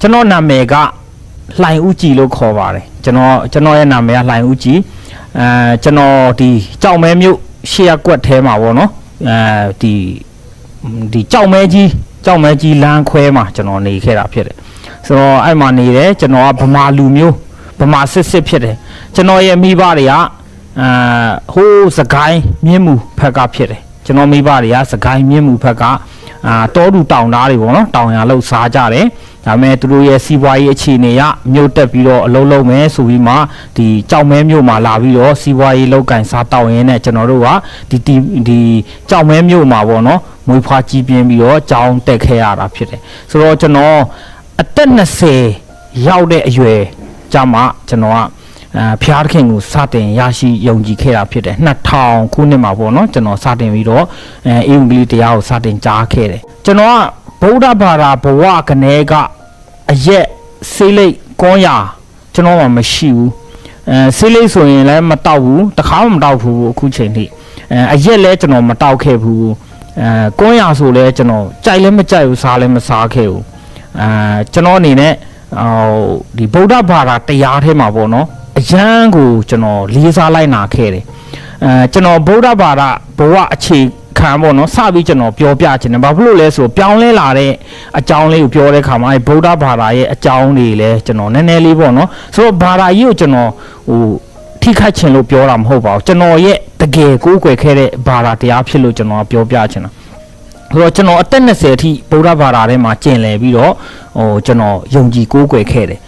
ကျွန်တော်နာမည်ကလှိုင်ဦးကြည်လို့ခေါ်ပါတယ်ကျွန်တော်ရဲ့နာမည်ကလှိုင်ဦးကြည်ကျွန်တော်ဒီကြောက်မဲမြို့ရှေ့ကွက်ထဲမှာပေါ့နော်ဒီကြောက်မဲကြီးလမ်းခွဲမှာကျွန်တော်နေခဲ့တာဖြစ်တယ်ဆိုတော့အဲ့မှာနေတယ်ကျွန်တော်ကဗမာလူမျိုးဗမာစစ်ဖြစ်တယ်ကျွန်တော်ရဲ့မိဘတွေကဟိုးစကိုင်းမြင်းမူဖက်ကဖြစ်တယ်ကျွန်တော်မိဘတွေကစကိုင်းမြင်းမူဖက်ကတောတူတောင်သားတွေပေါ့နော်တောင်ရလောက်စားကြတယ်ဒါပေမဲ့သူတို့ရဲ့စီးပွားရေးအခြေအနေကမြို့တက်ပြီးတော့အလုံးလုံးမယ်ဆိုပြီးမှဒီကြောက်မဲမြို့မှာလာပြီးတော့စီးပွားရေးလောက်ကင်စားတောက်ရင်းနဲ့ကျွန်တော်တို့ကဒီကြောက်မဲမြို့မှာပေါ့နော်မွေးဖွားကြီးပြင်းပြီးတော့ကြောင်းတက်ခဲ့ရတာဖြစ်တယ်ဆိုတော့ကျွန်တော်အသက်20ရောက်တဲ့အရွယ်ကြမှာကျွန်တော်ကဖျားသခင်ကိုစတင်ရရှိယုံကြည်ခဲ့တာဖြစ်တယ်2000ခုနှစ်မှာပေါ့နော်ကျွန်တော်စတင်ပြီးတော့အင်္ဂလိပ်တရားကိုစတင်ကြားခဲ့တယ်ကျွန်တော်ကဗုဒ္ဓဘာသာဘဝကနေကအရက်ဆေးလိပ်ကွန်ရာကျွန်တော်မှမရှိဘူးဆေးလိပ်ဆိုရင်လည်းမတောက်ဘူးတခါမှမတောက်ဘူးအခုချိန်ထိအရက်လည်းကျွန်တော်မတောက်ခဲ့ဘူးကွန်ရာဆိုလည်းကျွန်တော်ကြိုက်လည်းမကြိုက်ဘူးစားလည်းမစားခဲ့ဘူးကျွန်တော်အနေနဲ့ဒီဗုဒ္ဓဘာသာတရားထဲမှာပေါ့နော်အရန်ကိုကျွန်တော်လေးစားလိုက်နာခဲ့တယ်ကျွန်တော်ဗုဒ္ဓဘာသာဘဝအခြေခံပေါ့နော်စပြီးကျွန်တော်ပြောပြချင်တယ်ဘာဖြစ်လို့လဲဆိုပြောင်းလဲလာတဲ့အကြောင်းလေးကိုပြောတဲ့ခါမှာဗုဒ္ဓဘာသာရဲ့အကြောင်းတွေလည်းကျွန်တော်နည်းနည်းလေးပေါ့နော်ဆိုတော့ဘာသာကြီးကိုကျွန်တော်ထိခိုက်ချင်လို့ပြောတာမဟုတ်ပါဘူးကျွန်တော်ရဲ့တကယ်ကိုးကွယ်ခဲ့တဲ့ဘာသာတရားဖြစ်လို့ကျွန်တော်ပြောပြချင်တာဆိုတော့ကျွန်တော်အသက်20အထိဗုဒ္ဓဘာသာထဲမှာကျင်လည်ပြီးတော့ကျွန်တော်ယုံကြည်ကိုးကွယ်ခဲ့တယ်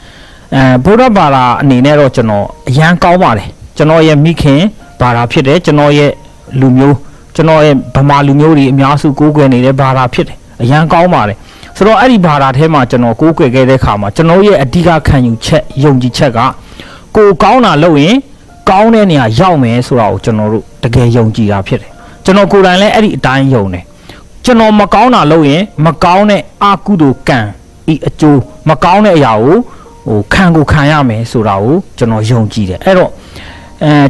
ဗုဒ္ဓဘာသာအနေနဲ့တော့ကျွန်တော်အရန်ကောင်းပါတယ်ကျွန်တော်ရဲ့မိခင်ဘာသာဖြစ်တယ်ကျွန်တော်ရဲ့လူမျိုးကျွန်တော်ရဲ့ဗမာလူမျိုးတွေအများစုကိုးကွယ်နေတဲ့ဘာသာဖြစ်တယ်အရန်ကောင်းပါတယ်ဆိုတော့အဲ့ဒီဘာသာထဲမှာကျွန်တော်ကိုးကွယ်ခဲ့တဲ့အခါမှာကျွန်တော်ရဲ့အဓိကခံယူချက်ယုံကြည်ချက်ကကိုကောင်းတာလုပ်ရင်ကောင်းတဲ့နေရာရောက်မယ်ဆိုတာကိုကျွန်တော်တို့တကယ်ယုံကြည်တာဖြစ်တယ်ကျွန်တော်ကိုယ်တိုင်လည်းအဲ့ဒီအတိုင်းယုံတယ်ကျွန်တော်မကောင်းတာလုပ်ရင်မကောင်းတဲ့အကုသိုလ်ကံဤအကျိုးမကောင်းတဲ့အရာကိုခံရမယ်ဆိုတာကိုကျွန်တော်ယုံကြည်တယ်အဲ့တော့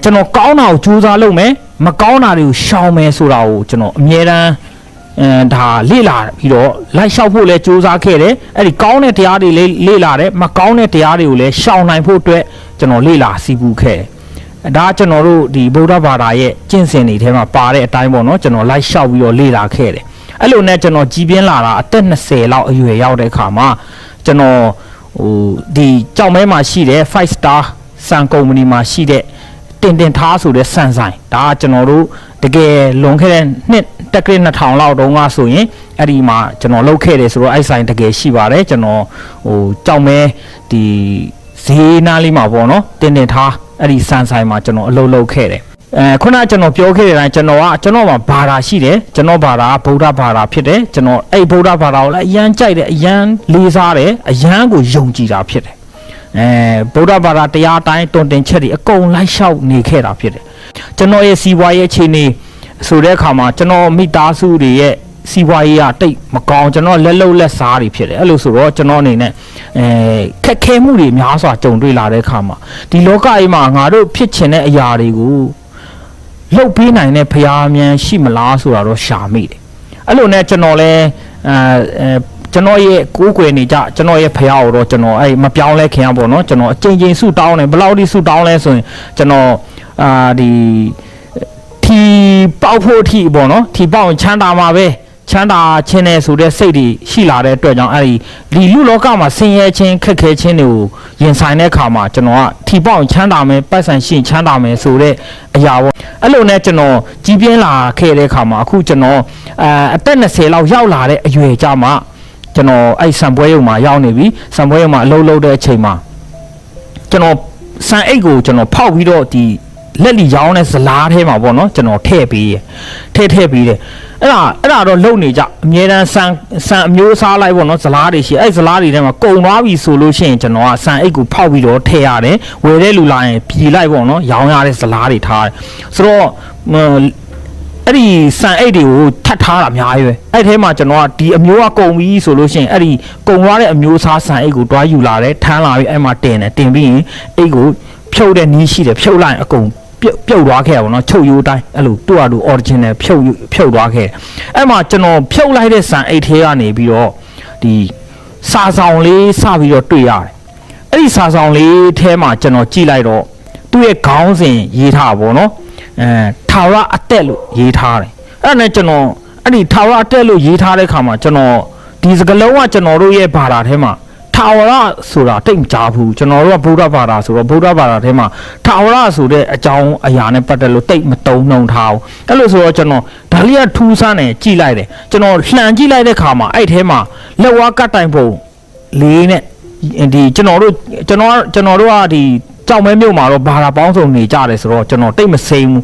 ကျွန်တော်ကောင်းတာကိုကြိုးစားလုပ်မယ်မကောင်းတာတွေကိုရှောင်မယ်ဆိုတာကိုကျွန်တော်အမြဲတမ်းဒါလေ့လာပြီးတော့လိုက်လျှောက်ဖို့လည်းကြိုးစားခဲ့တယ်အဲ့ဒီကောင်းတဲ့တရားတွေလေ့လာတယ်မကောင်းတဲ့တရားတွေကိုလည်းရှောင်နိုင်ဖို့အတွက်ကျွန်တော်လေ့လာစီးပူးခဲ့တယ်ဒါကျွန်တော်တို့ဒီဗုဒ္ဓဘာသာရဲ့ကျင့်စဉ်တွေထဲမှာပါတဲ့အတိုင်းပေါ့နော်ကျွန်တော်လိုက်လျှောက်ပြီးတော့လေ့လာခဲ့တယ်အဲ့လိုနဲ့ကျွန်တော်ကြီးပြင်းလာတာအသက်20လောက်အရွယ်ရောက်တဲ့အခါမှာကျွန်တော်ဒီကြောက်မဲမှာရှိတဲ့5 star စံကုမ္ပဏီမှာရှိတဲ့တင်ထားဆိုတဲ့စံဆိုင်ဒါကကျွန်တော်တို့တကယ်လွန်ခဲ့တဲ့နှစ်တက်ကရ2000လောက်တုန်းကဆိုရင်အဲ့ဒီမှာကျွန်တော်လုပ်ခဲ့တယ်ဆိုတော့အဲ့ဆိုင်တကယ်ရှိပါတယ်ကျွန်တော်ကြောက်မဲဒီဈေးနားလေးမှာပေါ့နော်တင်ထားအဲ့ဒီစံဆိုင်မှာကျွန်တော်အလုပ်လုပ်ခဲ့တယ်ခုနကကျွန်တော်ပြောခဲ့တဲ့အတိုင်းကျွန်တော်မှာဘာသာရှိတယ်ကျွန်တော်ဘာသာဗုဒ္ဓဘာသာဖြစ်တယ်ကျွန်တော်အဲ့ဗုဒ္ဓဘာသာကိုလည်းအရန်ကြိုက်တယ်အရန်လေးစားတယ်အရန်ကိုယုံကြည်တာဖြစ်တယ်ဗုဒ္ဓဘာသာတရားတိုင်းတွင်တင်ချက်တွေအကုန်လိုက်လျှောက်နေခဲ့တာဖြစ်တယ်ကျွန်တော်ရဲ့စီးပွားရေးအခြေအနေဆိုတဲ့အခါမှာကျွန်တော်မိသားစုတွေရဲ့စီးပွားရေးကတိတ်မကောင်းကျွန်တော်လက်လုံလက်စားတွေဖြစ်တယ်အဲ့လိုဆိုတော့ကျွန်တော်အနေနဲ့ခက်ခဲမှုတွေများစွာကြုံတွေ့လာတဲ့အခါမှာဒီလောကကြီးမှာငါတို့ဖြစ်ချင်တဲ့အရာတွေကိုလှုပ်ပေးနိုင်တဲ့ဖရာအမြန်ရှိမလားဆိုတာတော့ရှာမိတယ်အဲ့လိုနဲ့ကျွန်တော်လဲကျွန်တော်ရဲ့ကိုးကွယ်နေကြကျွန်တော်ရဲ့ဖရာကိုတော့ကျွန်တော်အဲ့မပြောင်းလဲခင်ရပါတော့ကျွန်တော်အချိန်ဆုတောင်းတယ်ဘယ်လောက်ထိဆုတောင်းလဲဆိုရင်ကျွန်တော်ဒီထီပေါက်ဖို့အထိပေါ့နော်ထီပေါက်ချမ်းသာမှာပဲချမ်းသာခြင်းနဲ့ဆိုတဲ့စိတ်တွေရှိလာတဲ့အတွက်ကြောင့်အဲ့ဒီလူလောကမှာဆင်းရဲခြင်းခက်ခဲခြင်းတွေကိုရင်ဆိုင်တဲ့အခါမှာကျွန်တော်ကထီပေါက်ချမ်းသာမယ်ပတ်စံရှိချမ်းသာမယ်ဆိုတဲ့အရာပေါ့အဲ့လိုနဲ့ကျွန်တော်ကြီးပြင်းလာခဲ့တဲ့အခါမှာအခုကျွန်တော်အသက်20လောက်ရောက်လာတဲ့အရွယ်ကြမှာကျွန်တော်အဲ့စံပွဲရုံမှာရောက်နေပြီစံပွဲရုံမှာအလုပ်လုပ်တဲ့အချိန်မှာကျွန်တော်စံအိတ်ကိုကျွန်တော်ဖောက်ပြီးတော့ဒီလက်လီရောင်းတဲ့ဇလားထဲမှာပေါ့နော်ကျွန်တော်ထည့်ပေးတယ်အဲ့ဒါတော့လုံနေကြအမြဲတမ်းစံအမျိုးအစားလိုက်ပေါ့နော်ဇလားတွေရှိအဲ့ဇလားတွေထဲမှာကုံသွားပြီဆိုလို့ရှိရင်ကျွန်တော်ကစံအိတ်ကိုဖောက်ပြီးတော့ထည့်ရတယ်ဝယ်တဲ့လူလာရင်ပြည်လိုက်ပေါ့နော်ရောင်းရတဲ့ဇလားတွေထားတယ်ဆိုတော့အဲ့ဒီစံအိတ်တွေကိုထပ်ထားတာအများကြီးပဲအဲ့ထဲမှာကျွန်တော်ကဒီအမျိုးကကုံပြီဆိုလို့ရှိရင်အဲ့ဒီကုံသွားတဲ့အမျိုးအစားစံအိတ်ကိုတွားယူလာတယ်ထမ်းလာပြီးအဲ့မှာတင်ပြီးရင်အိတ်ကိုဖြုတ်တဲ့နည်းရှိတယ်ဖြုတ်လိုက်အကုန်ပြုတ်သွားခဲ့ရပါတော့ချုပ်ရိုးတိုင်းအဲ့လိုတူ original ဖြုတ်သွားခဲ့အဲ့မှာကျွန်တော်ဖြုတ်လိုက်တဲ့စံအိတ်ထဲကနေပြီးတော့ဒီ စာဆောင်လေးစပြီးတော့တွေ့ရတယ်အဲ့ဒီစာဆောင်လေးထဲမှာကျွန်တော်ကြည့်လိုက်တော့သူ့ရဲ့ခေါင်းစဉ်ရေးထားပါဘောနော်ထာဝရအသက်လို့ရေးထားတယ်အဲ့ဒါနဲ့ကျွန်တော်အဲ့ဒီထာဝရအသက်လို့ရေးထားတဲ့ခါမှာကျွန်တော်ဒီစကားလုံးကကျွန်တော်တို့ရဲ့ဘာသာထဲမှာထာဝရဆိုတာတိတ်မကြားဘူးကျွန်တော်တို့ကဗုဒ္ဓဘာသာဆိုတော့ဗုဒ္ဓဘာသာထဲမှာထာဝရဆိုတဲ့အကြောင်းအရာနဲ့ပတ်သက်လို့တိတ်မတုံ့နှုံထားဘူးအဲ့လိုဆိုတော့ကျွန်တော်ဒါလေးကထူးဆန်းတယ်ကြည့်လိုက်တယ်ကျွန်တော်လှန်ကြည့်လိုက်တဲ့ခါမှာအဲ့ထဲမှာလက်ဝါးကတ်တိုင်ပုံလေးနဲ့ဒီကျွန်တော်တို့ကဒီကြောက်မဲမြို့မှာတော့ဘာသာပေါင်းစုံနေကြတယ်ဆိုတော့ကျွန်တော်တိတ်မစိမ့်ဘူး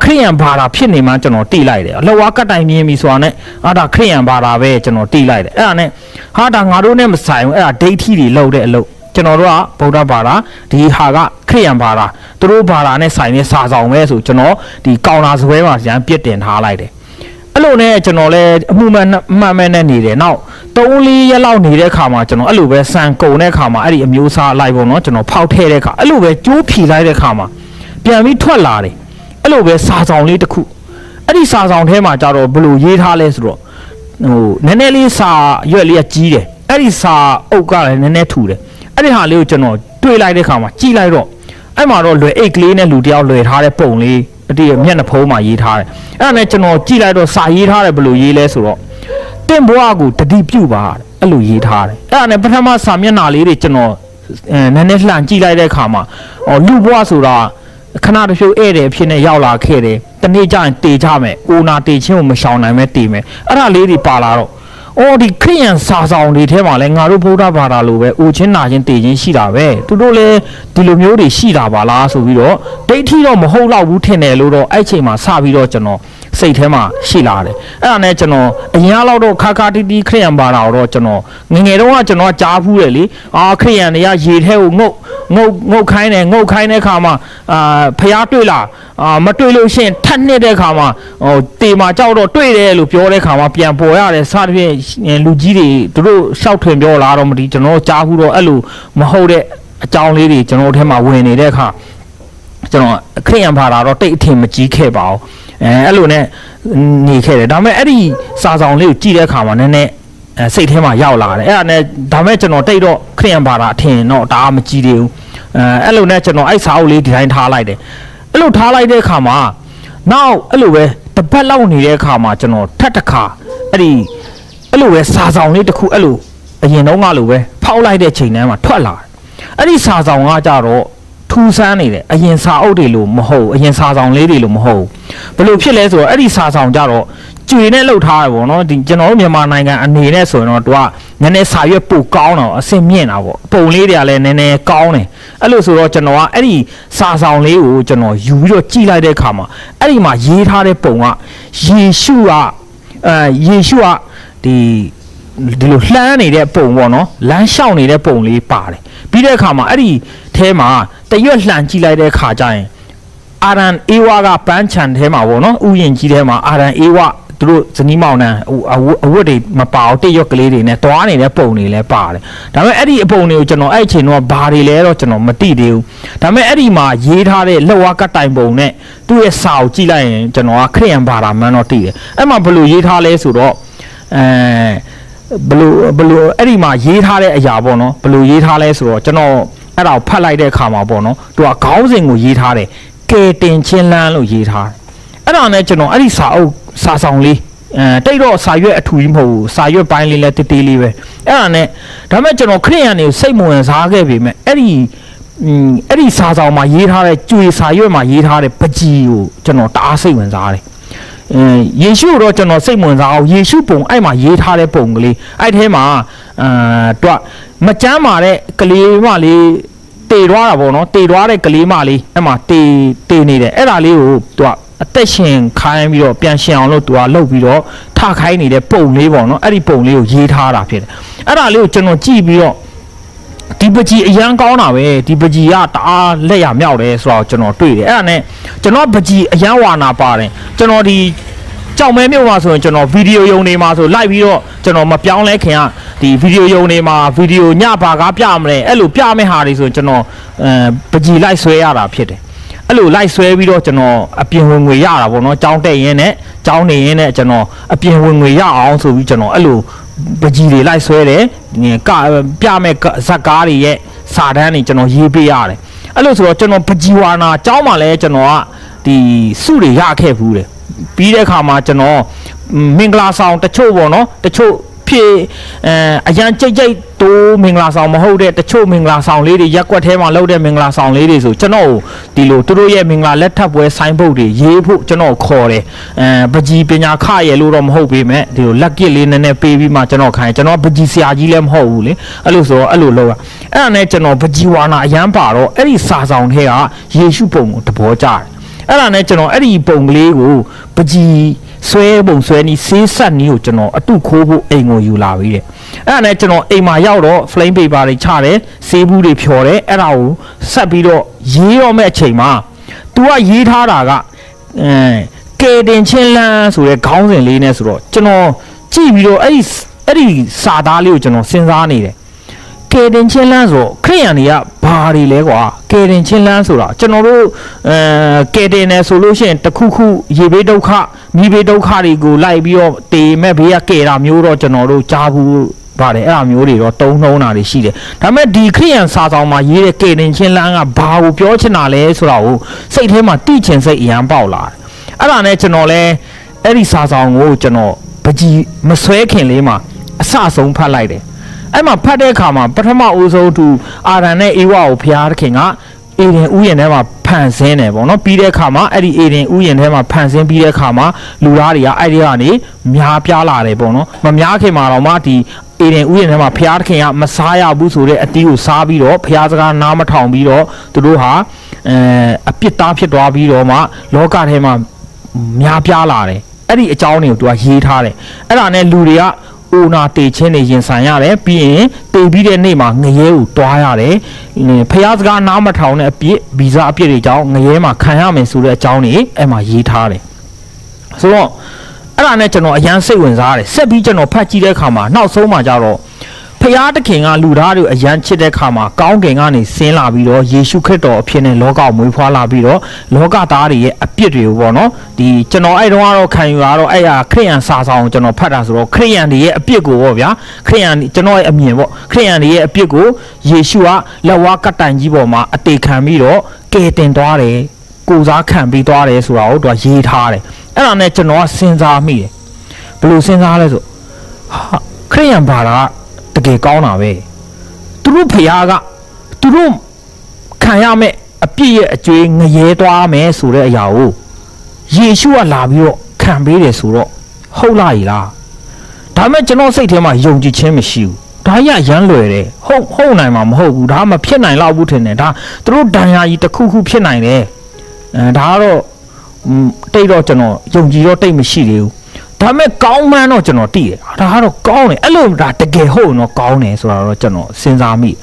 ခရိယန်ဘာသာဖြစ်နေမှကျွန်တော်တိလိုက်တယ်လက်ဝါးကတ်တိုင်မြင်ပြီဆိုတာနဲ့ဒါခရိယန်ဘာသာပဲကျွန်တော်တိလိုက်တယ်အဲ့ဒါနဲ့ဒါငါတို့နဲ့မဆိုင်ဘူးအဲ့ဒါဒိဋ္ဌိတွေလောက်တဲ့အလုပ်ကျွန်တော်တို့ကဗုဒ္ဓဘာသာဒီဟာကခရိယန်ဘာသာသူတို့ဘာသာနဲ့ဆိုင်တဲ့စာဆောင်ပဲဆိုကျွန်တော်ဒီကောင်လာစပွဲမှာရန်ပြစ်တင်ထားလိုက်တယ်အဲ့လိုနဲ့ကျွန်တော်လည်းအမှုမှန်မှန်နဲ့နေတယ်နောက်3-4ရက်လောက်နေတဲ့ခါမှာကျွန်တော်အဲ့လိုပဲစံကုန်တဲ့ခါမှာအဲ့ဒီအမျိုးစားလိုက်ပေါ့နော်ကျွန်တော်ဖောက်ထဲတဲ့ခါအဲ့လိုပဲကျိုးဖြီလိုက်တဲ့ခါမှာပြန်ပြီးထွက်လာတယ်အဲ့လိုပဲစာဆောင်လေးတစ်ခုအဲ့ဒီစာဆောင်ထဲမှာကြတော့ဘယ်လိုရေးထားလဲဆိုတော့နည်းနည်းလေးစာရွက်လေးကကြီးတယ်အဲ့ဒီစာအုပ်ကလည်းနည်းနည်းထူတယ်အဲ့ဒီဟာလေးကိုကျွန်တော်တွေ့လိုက်တဲ့ခါမှာကြည့်လိုက်တော့အဲ့မှာတော့လွယ်အိတ်ကလေးနဲ့လူတယောက်လွယ်ထားတဲ့ပုံလေးအတိမျက်နှာဖုံးမှာရေးထားတယ်အဲ့ဒါနဲ့ကျွန်တော်ကြည့်လိုက်တော့စာရေးထားတယ်ဘယ်လိုရေးလဲဆိုတော့တင့်ဘွားကိုတတိပြုပါအဲ့လိုရေးထားတယ်အဲ့ဒါနဲ့ပထမစာမျက်နှာလေးတွေကျွန်တော်နည်းနည်းလှန်ကြည့်လိုက်တဲ့အခါမှာလူဘွားဆိုတာခဏတဖြုတ်ဧည့်တယ်ဖြစ်နေရောက်လာခဲ့တယ်တနေ့ကျရင်တေကြမယ်အိုနာတေချင်းကိုမရှောင်နိုင်မဲ့တေမယ်အဲ့ဒါလေးတွေပါလာတော့ဒီခရိယန်စာဆောင်တွေထဲမှာလဲငါတို့ဗုဒ္ဓဘာသာလိုပဲအိုချင်းနာချင်းတေချင်းရှိတာပဲသူတို့လည်းဒီလိုမျိုးတွေရှိတာပါလားဆိုပြီးတော့ဒိဋ္ဌိတော့မဟုတ်တော့ဘူးထင်တယ်လို့တော့အဲ့ချိန်မှာစပြီးတော့ကျွန်တော်စိတ်ထဲမှာရှိလာတယ်အဲ့ဒါနဲ့ကျွန်တော်အရင်လောက်တော့ခါတီတီခရိယန်ဘာသာတော့ကျွန်တော်ငငယ်တုန်းကကျွန်တော်ကြားဖူးတယ်လေခရိယန်တွေကရေထဲကိုငုတ်ခိုင်းတဲ့ခါမှာဖျားတွေ့လားမတွေ့လို့ရှိရင်ထပ်နှစ်တဲ့ခါမှာတေမှာကြောက်တော့တွေ့တယ်လို့ပြောတဲ့ခါမှာပြန်ပေါ်ရတယ်စသဖြင့်လူကြီးတွေသူတို့ရှောက်ထွင်ပြောလာတော့မဒီကျွန်တော်ကြားဖူးတော့အဲ့လိုမဟုတ်တဲ့အကြောင်းလေးတွေကျွန်တော်တို့ထဲမှာဝင်နေတဲ့အခါကျွန်တော်ခရိယန်ဘာသာတော့တိတ်အထင်မကြီးခဲ့ပါဘူးအဲ့လိုနဲ့နေခဲ့တယ်ဒါပေမဲ့အဲ့ဒီစာဆောင်လေးကိုကြည့်တဲ့အခါမှာနည်းနည်းစိတ်ထဲမှာရောက်လာတယ်အဲ့ဒါနဲ့ဒါပေမဲ့ကျွန်တော်တိတ်တော့ခရိယန်ဘာသာအထင်တော့ဒါမကြီးသေးဘူးအဲ့လိုနဲ့ကျွန်တော်အဲ့စာအုပ်လေးဒီတိုင်းထားလိုက်တယ်အဲ့လိုထားလိုက်တဲ့အခါမှာနောက်အဲ့လိုပဲတစ်ပတ်လောက်နေတဲ့အခါမှာကျွန်တော်ထပ်တစ်ခါအဲ့လိုပဲစာဆောင်လေးတစ်ခုအဲ့လိုအရင်တုန်းကလိုပဲဖောက်လိုက်တဲ့ချိန်တန်းမှာထွက်လာတယ်အဲ့ဒီစာဆောင်ကကြတော့ထူဆန်းနေတယ်အရင်စာအုပ်တွေလို့မဟုတ်အရင်စာဆောင်လေးတွေလို့မဟုတ်ဘယ်လိုဖြစ်လဲဆိုတော့အဲ့ဒီစာဆောင်ကြတော့ကျွေနဲ့လှုပ်ထားတယ်ပေါ့နော်ဒီကျွန်တော်တို့မြန်မာနိုင်ငံအနေနဲ့ဆိုရင်တော့သူကနည်းနည်းစာရွက်ပိုကောင်းတော့အဆင်မြင့်တာပေါ့ပုံလေးတွေကလည်းနည်းနည်းကောင်းတယ်အဲ့လိုဆိုတော့ကျွန်တော်ကအဲ့ဒီစာဆောင်လေးကိုကျွန်တော်ယူပြီးတော့ကြည့်လိုက်တဲ့အခါမှာအဲ့ဒီမှာရေးထားတဲ့ပုံကယေရှုကဒီလိုလှမ်းနေတဲ့ပုံပေါ့နော်လမ်းလျှောက်နေတဲ့ပုံလေးပါတယ်ပြီးတဲ့အခါမှာအဲ့ဒီထဲမှာတရွက်လှန်ကြည့်လိုက်တဲ့အခါကျရင်အာရန်အေဝါကပန်းချန်ထဲမှာပေါ့နော်ဥယျာဉ်ကြီးထဲမှာအာရန်အေဝါသူတို့ဇနီးမောင်နှံအဝတ်တွေမပါအောင်တရွက်ကလေးတွေနဲ့တွားနေတဲ့ပုံတွေလည်းပါတယ်ဒါပေမဲ့အဲ့ဒီအပုံတွေကိုကျွန်တော်အဲ့အချိန်တော့ဘာတွေလဲတော့ကျွန်တော်မသိသေးဘူးဒါပေမဲ့အဲ့ဒီမှာရေးထားတဲ့လက်ဝါးကတိုင်ပုံနဲ့သူ့ရဲ့စာကိုကြည့်လိုက်ရင်ကျွန်တော်ကခရိယန်ဘာသာမှန်းတော့သိတယ်အဲ့မှာဘယ်လိုရေးထားလဲဆိုတော့ဘလို့အဲ့ဒီမှာရေးထားတဲ့အရာပေါ့နော်ဘလို့ရေးထားလဲဆိုတော့ကျွန်တော်အဲ့ဒါကိုဖတ်လိုက်တဲ့အခါမှာပေါ့နော်သူကခေါင်းစဉ်ကိုရေးထားတယ်ကဲတင်ချင်းလန်းလို့ရေးထားတယ်အဲ့ဒါနဲ့ကျွန်တော်အဲ့ဒီစာဆောင်လေးတိတ်တော့စာရွက်အထူကြီးမဟုတ်ဘူးစာရွက်ပိုင်းလေးလည်းတေးလေးပဲအဲ့ဒါနဲ့ဒါပေမဲ့ကျွန်တော်ခရိယန်တွေကိုစိတ်မဝင်စားခဲ့ပေမဲ့အဲ့ဒီစာဆောင်မှာရေးထားတဲ့ကျွေစာရွက်မှာရေးထားတဲ့ပကြီးကိုကျွန်တော်တအားစိတ်ဝင်စားတယ်ယေရှုတော့ကျွန်တော်စိတ်ဝင်စားအောင်ယေရှုပုံအဲ့မှာရေးထားတဲ့ပုံကလေးအဲ့ထဲမှာသူကမကြမ်းမာတဲ့ကလေးမလေးတေသွားတာပေါ့နော်တေသွားတဲ့ကလေးမလေးအဲ့မှာတေနေတယ်အဲ့ဒါလေးကိုသူကအသက်ရှင်ခိုင်းပြီးတော့ပြန်ရှင်အောင်လို့သူကလှုပ်ပြီးတော့ထခိုင်းနေတဲ့ပုံလေးပေါ့နော်အဲ့ဒီပုံလေးကိုရေးထားတာဖြစ်တယ်အဲ့ဒါလေးကိုကျွန်တော်ကြည့်ပြီးတော့ဒီပကြီးအရန်ကောင်းတာပဲဒီပကြီးကတအားလက်ရမြောက်တယ်ဆိုတော့ကျွန်တော်တွေ့တယ်အဲ့ဒါနဲ့ကျွန်တော်ပကြီးအရန်ဝါနာပါတယ်ကျွန်တော်ဒီကြောက်မဲမြို့မှာဆိုရင်ကျွန်တော်ဗီဒီယိုယုံနေမှာဆိုလိုက်ပြီးတော့ကျွန်တော်မပြောင်းလဲခင်ကဒီဗီဒီယိုယုံနေမှာဗီဒီယိုညဘာကားပြမလဲအဲ့လိုပြမဲ့ဟာတွေဆိုရင်ကျွန်တော်ပကြီးလိုက်ဆွဲရတာဖြစ်တယ်အဲ့လိုလိုက်ဆွဲပြီးတော့ကျွန်တော်အပြင်ဝင်ငွေရတာပေါ့နော်ကြောင်းတက်ရင်းနဲ့ကြောင်းနေရင်းနဲ့ကျွန်တော်အပြင်ဝင်ငွေရအောင်ဆိုပြီးကျွန်တော်အဲ့လို ပကြီးတွေလိုက်ဆွဲတယ်ကပြမဲ့ဇက်ကားတွေရဲ့စာတန်းတွေကျွန်တော်ရေးပေးရတယ်အဲ့လိုဆိုတော့ကျွန်တော်ပကြီးဝါနာအကြောင်းမှလည်းကျွန်တော်ကဒီစုတွေရခဲ့ဘူးတယ်ပြီးတဲ့အခါမှာကျွန်တော်မင်္ဂလာဆောင်တချို့ပေါ့နော်တချို့ဖြစ်အရန်ကြိတ်တိုးမင်္ဂလာဆောင်မဟုတ်တဲ့တချို့မင်္ဂလာဆောင်လေးတွေရက်ွက်ထဲမှာလုပ်တဲ့မင်္ဂလာဆောင်လေးတွေဆိုကျွန်တော်ဒီလိုသူတို့ရဲ့မင်္ဂလာလက်ထပ်ပွဲဆိုင်းဘုတ်တွေရေးဖို့ကျွန်တော်ခေါ်တယ်ပကြီးပညာခရယ်လို့တော့မဟုတ်ပေမဲ့ဒီလိုလက်ကစ်လေးနည်းနည်းပေးပြီးမှကျွန်တော်ခိုင်းကျွန်တော်ပကြီးဆရာကြီးလည်းမဟုတ်ဘူးလေအဲ့လိုဆိုတော့အဲ့လိုလုပ်ရအဲ့ဒါနဲ့ကျွန်တော်ပကြီးဝါနာအရန်ပါတော့အဲ့ဒီစာဆောင်ထဲကယေရှုပုံကိုတဘောကြတယ်အဲ့ဒါနဲ့ကျွန်တော်အဲ့ဒီပုံကလေးကိုပကြီးဆွဲပုံဆွဲနီးဆေးဆက်နီးကိုကျွန်တော်အတုခိုးဖို့အိမ်ကိုယူလာပြီးတယ်အဲ့ဒါနဲ့ကျွန်တော်အိမ်မှာရောက်တော့ flame paper တွေချတယ်ဆေးဘူးတွေဖြော်တယ်အဲ့ဒါကိုဆက်ပြီးတော့ရေးတော့မဲ့အချိန်မှာ तू ကရေးထားတာကကဲတင်ချင်းလန်းဆိုတဲ့ခေါင်းစဉ်လေးနဲ့ဆိုတော့ကျွန်တော်ကြည့်ပြီးတော့အဲ့ဒီစာသားလေးကိုကျွန်တော်စဉ်းစားနေတယ်ကဲတင်ချင်းလန်းဆိုခရိယန်တွေကဘာတွေလဲကွာကဲတင်ချင်းလန်းဆိုတာကျွန်တော်တို့ကဲတင်နေဆိုလို့ရှိရင်တခုခုရေဘေးဒုက္ခမိဘေးဒုက္ခတွေကိုလိုက်ပြီးတော့တေမဲ့ဘေးကကဲတာမျိုးတော့ကျွန်တော်တို့ကြားဘူးပါတယ်အဲ့အမျိုးတွေတော့တုံးနှုံးတာတွေရှိတယ်ဒါပေမဲ့ဒီခရိယန်စာဆောင်မှာရေးတဲ့ကဲတင်ချင်းလန်းကဘာကိုပြောချင်တာလဲဆိုတာကိုစိတ်ထဲမှာတိချင်စိတ်အရန်ပေါက်လာတယ်အဲ့ဒါနဲ့ကျွန်တော်လဲအဲ့ဒီစာဆောင်ကိုကျွန်တော်ပကြီးမဆွဲခင်လေးမှာအစဆုံးဖတ်လိုက်တယ်အဲ့မှာဖတ်တဲ့အခါမှာပထမဦးဆုံးသူအာရန်နဲ့အေဝါကိုဖျားခင်ကအေဒင်ဥယျာဉ်ထဲမှာဖန်ဆင်းတယ်ပေါ့နော်ပြီးတဲ့အခါမှာအဲ့ဒီအေဒင်ဥယျာဉ်ထဲမှာဖန်ဆင်းပြီးတဲ့အခါမှာလူသားတွေကအဲ့ဒီကနေများပြားလာတယ်ပေါ့နော်မများခင်မှာတော့မှဒီအေဒင်ဥယျာဉ်ထဲမှာဖျားခင်ကမစားရဘူးဆိုတဲ့အတီးကိုစားပြီးတော့ဖျားစကားနားမထောင်ပြီးတော့သူတို့ဟာအပြစ်သားဖြစ်သွားပြီးတော့မှလောကထဲမှာများပြားလာတယ်အဲ့ဒီအကြောင်းတွေကိုသူကရေးထားတယ်အဲ့ဒါနဲ့လူတွေကအိုနာတေချင်းနေရင်ဆိုင်ရတယ်ပြီးရင်တေပြီးတဲ့နေ့မှာငရဲကိုတွားရတယ်ဖျားစကားနားမထောင်တဲ့အပြစ်ဗီဇအပြစ်တွေကြောင့်ငရဲမှာခံရမယ်ဆိုတဲ့အကြောင်းတွေအဲ့မှာရေးထားတယ်ဆိုတော့အဲ့ဒါနဲ့ကျွန်တော်အရန်စိတ်ဝင်စားတယ်ဆက်ပြီးကျွန်တော်ဖတ်ကြည့်တဲ့အခါမှာနောက်ဆုံးမှာကျတော့ဖျားတခင်ကလူသားတွေအရန်ချစ်တဲ့အခါမှာကောင်းကင်ကနေဆင်းလာပြီးတော့ယေရှုခရစ်တော်အဖြစ်နဲ့လောကကိုမွေးဖွားလာပြီးတော့လောကသားတွေရဲ့အပြစ်တွေကိုပေါ့နော်ဒီကျွန်တော်အဲ့တုန်းကတော့ခံယူရတော့အဲ့ဟာခရိယန်စာဆောင်ကျွန်တော်ဖတ်တာဆိုတော့ခရိယန်တွေရဲ့အပြစ်ကိုပေါ့ဗျာခရိယန်ကျွန်တော်ရဲ့အမြင်ပေါ့ခရိယန်တွေရဲ့အပြစ်ကိုယေရှုကလက်ဝါးကတိုင်ကြီးပေါ်မှာအသေးခံပြီးတော့ကယ်တင်သွားတယ်ကိုစားခံပြီးသွားတယ်ဆိုတာကိုသူကရေးထားတယ်အဲ့ဒါနဲ့ကျွန်တော်ကစဉ်းစားမိတယ်ဘယ်လိုစဉ်းစားလဲဆိုခရိယန်ဘာသာတကယ်ကောင်းတာပဲသူတို့ဖျားကသူတို့ခံရမဲ့အပြစ်ရဲ့အကျွေးငရဲသွားမယ်ဆိုတဲ့အရာကိုယေရှုကလာပြီးတော့ခံပေးတယ်ဆိုတော့ဟုတ်လားကြီးလားဒါမဲ့ကျွန်တော်စိတ်ထဲမှာယုံကြည်ခြင်းမရှိဘူးဒါရရမ်းလွယ်တယ်ဟုတ်နိုင်မှာမဟုတ်ဘူးဒါမှဖြစ်နိုင်လောက်ဘူးထင်တယ်ဒါသူတို့ဒဏ်ရာကြီးတစ်ခုခုဖြစ်နိုင်တယ်ဒါကတော့တိတ်တော့ကျွန်တော်ယုံကြည်တော့တိတ်မရှိသေးဘူးဒါမဲ့ကောင်းမှန်းတော့ကျွန်တော်သိတယ်ဒါကတော့ကောင်းတယ်အဲ့လိုဒါတကယ်ဟုတ်တော့ကောင်းတယ်ဆိုတာတော့ကျွန်တော်စဉ်းစားမိ